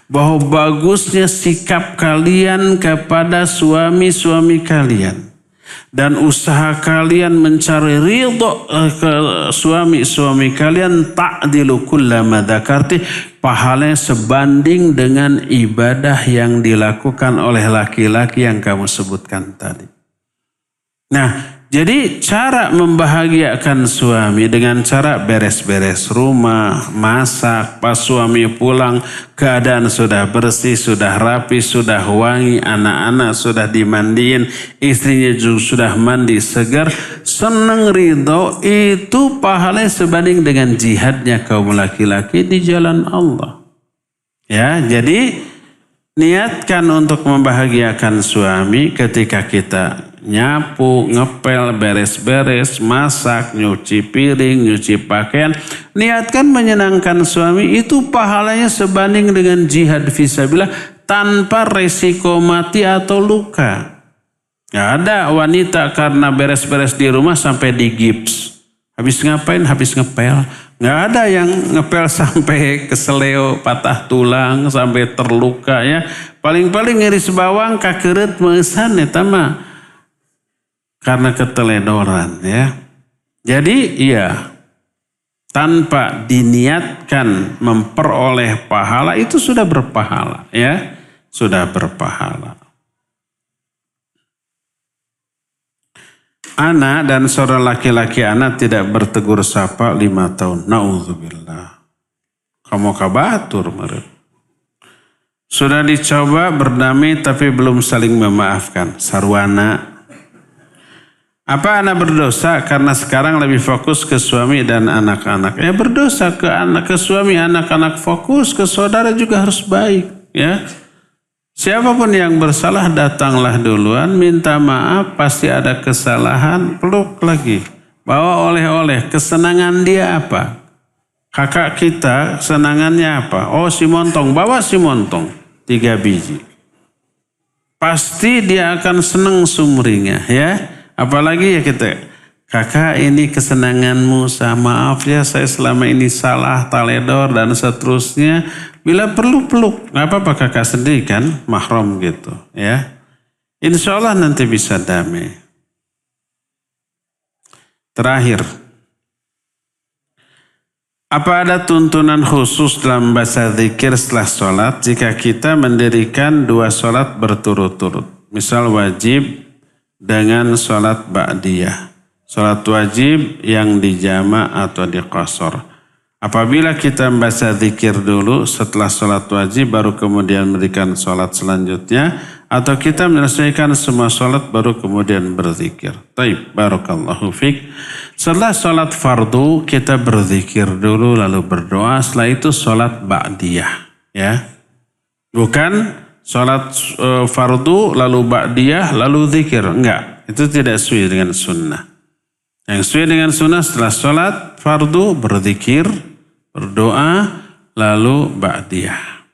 Bahwa bagusnya sikap kalian kepada suami-suami kalian. Dan usaha kalian mencari ridho ke suami-suami kalian, ta'dilu kullama dzakarti, pahalanya sebanding dengan ibadah yang dilakukan oleh laki-laki yang kamu sebutkan tadi. Nah, jadi cara membahagiakan suami dengan cara beres-beres rumah, masak, pas suami pulang keadaan sudah bersih, sudah rapi, sudah wangi, anak-anak sudah dimandiin, istrinya juga sudah mandi segar, senang ridho, itu pahalanya sebanding dengan jihadnya kaum laki-laki di jalan Allah. Ya, jadi niatkan untuk membahagiakan suami ketika kita nyapu, ngepel, beres-beres, masak, nyuci piring, nyuci pakaian. Niatkan menyenangkan suami, itu pahalanya sebanding dengan jihad fisabilillah tanpa resiko mati atau luka. Gak ada wanita karena beres-beres di rumah sampai digips. Habis ngapain? Habis ngepel. Gak ada yang ngepel sampai keseleo, patah tulang, sampai terluka ya. Paling-paling ngiris bawang, kakeret, mengesan ya tama. Karena keteledoran ya. Jadi iya, tanpa diniatkan memperoleh pahala itu sudah berpahala ya. Sudah berpahala. Anak dan saudara laki-laki anak tidak bertegur sapa 5 tahun. Na'udzubillah. Kamu kabatur meren. Sudah dicoba berdamai tapi belum saling memaafkan. Sarwana. Apa anak berdosa karena sekarang lebih fokus ke suami dan anak-anak? Ya berdosa ke suami, anak-anak, fokus ke saudara juga harus baik ya. Siapapun yang bersalah datanglah duluan, minta maaf, pasti ada kesalahan, peluk lagi. Bawa oleh-oleh, kesenangan dia apa? Kakak kita senangannya apa? Oh si montong, bawa si montong 3 biji. Pasti dia akan senang sumringah ya. Apalagi ya kita, kakak ini kesenanganmu, maaf ya saya selama ini salah, taledor dan seterusnya. Bila perlu peluk, nggak apa-apa kakak sendiri kan, mahram gitu ya. Insya Allah nanti bisa damai. Terakhir, apa ada tuntunan khusus dalam baca zikir setelah sholat jika kita mendirikan 2 sholat berturut-turut? Misal wajib dengan sholat ba'diyah, sholat wajib yang dijama atau diqasor. Apabila kita membaca zikir dulu setelah sholat wajib baru kemudian memberikan sholat selanjutnya, atau kita menyelesaikan semua sholat baru kemudian berzikir. Taib, barakallahu fiqh. Setelah sholat fardu kita berzikir dulu lalu berdoa, setelah itu sholat ba'diyah ya. Bukan sholat fardu lalu ba'diyah lalu zikir, enggak. Itu tidak sesuai dengan sunnah. Yang sesuai dengan sunnah setelah sholat fardu berzikir, berdoa, lalu ba'diyah.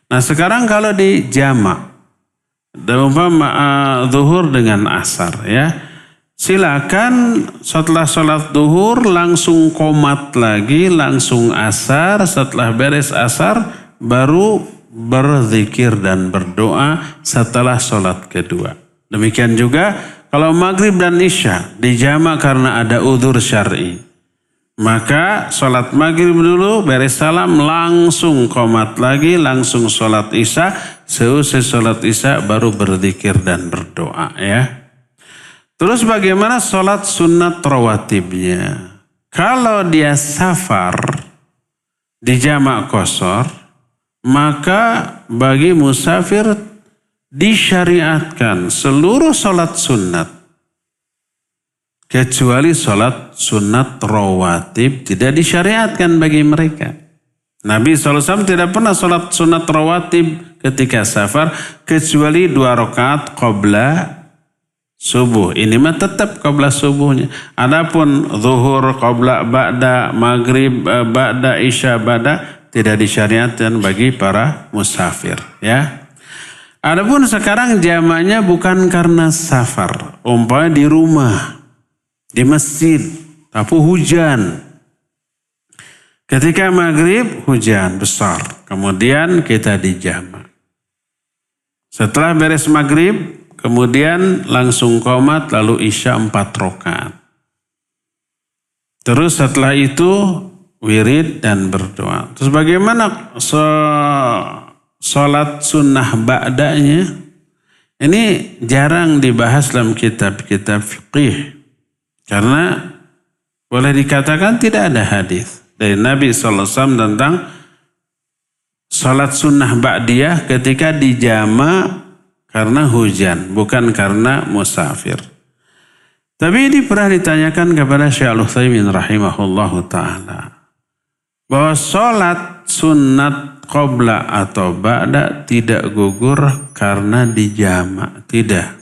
Nah sekarang kalau di jamak, zuhur dengan asar ya, silakan setelah sholat zuhur langsung qomat lagi, langsung asar, setelah beres asar baru berzikir dan berdoa setelah sholat kedua. Demikian juga kalau maghrib dan isya dijamak karena ada udzur syar'i, maka sholat maghrib dulu, beres salam langsung qomat lagi, langsung sholat isya, seusai sholat isya baru berzikir dan berdoa ya. Terus bagaimana sholat sunat rawatibnya? Kalau dia safar di jamak qasar, maka bagi musafir disyariatkan seluruh sholat sunat kecuali sholat sunat rawatib tidak disyariatkan bagi mereka. Nabi SAW tidak pernah sholat sunat rawatib ketika safar kecuali 2 rakaat qabla subuh. Ini mah tetap qabla subuhnya. Adapun zuhur, qabla, ba'da, maghrib, ba'da, isya, ba'da tidak disyariatkan bagi para musafir ya. Adapun sekarang jamaknya bukan karena safar, umpamanya di rumah, di masjid, tapi hujan. Ketika maghrib hujan besar, kemudian kita dijamak. Setelah beres maghrib, kemudian langsung qomat, lalu isya 4 rakaat. Terus setelah itu wirid dan berdoa. Terus bagaimana sholat sunnah ba'danya? Ini jarang dibahas dalam kitab-kitab fiqih. Karena boleh dikatakan tidak ada hadis dari Nabi SAW tentang sholat sunnah ba'diyah ketika dijama karena hujan, bukan karena musafir. Tapi ini pernah ditanyakan kepada Syekh Al-Utsaimin rahimahullahu ta'ala, bahwa sholat sunat qabla atau ba'da tidak gugur karena dijama. Tidak.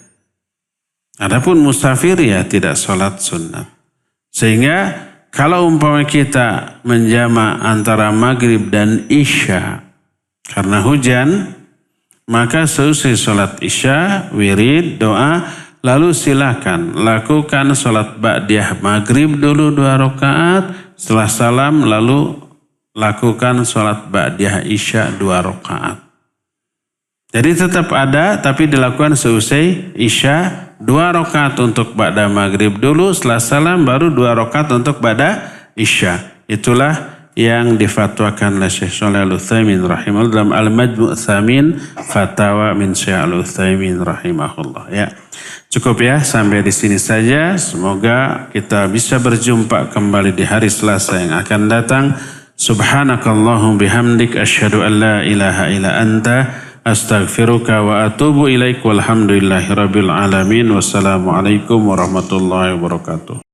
Adapun musafir ya tidak sholat sunat. Sehingga kalau umpama kita menjama antara maghrib dan isya karena hujan, maka selesai sholat isya, wirid, doa, lalu silakan lakukan sholat ba'diyah maghrib dulu 2 rakaat, setelah salam lalu lakukan sholat ba'diyah isya 2 rakaat. Jadi tetap ada, tapi dilakukan seusai isya 2 rakaat untuk ba'da maghrib dulu, setelah salam baru 2 rakaat untuk ba'da isya. Itulah yang difatwakan oleh Syekh Shalih Al-Utsaimin rahimahullah dalam Al-Majmu' Tsamin Fatawa min Syekh Al-Utsaimin rahimahullah. Ya. Cukup ya, sampai di sini saja. Semoga kita bisa berjumpa kembali di hari Selasa yang akan datang. Subhanakallahum bihamdik asyhadu an la ilaha illa anta astaghfiruka wa atubu ilaik walhamdulillahi rabbil alamin. Wassalamualaikum warahmatullahi wabarakatuh.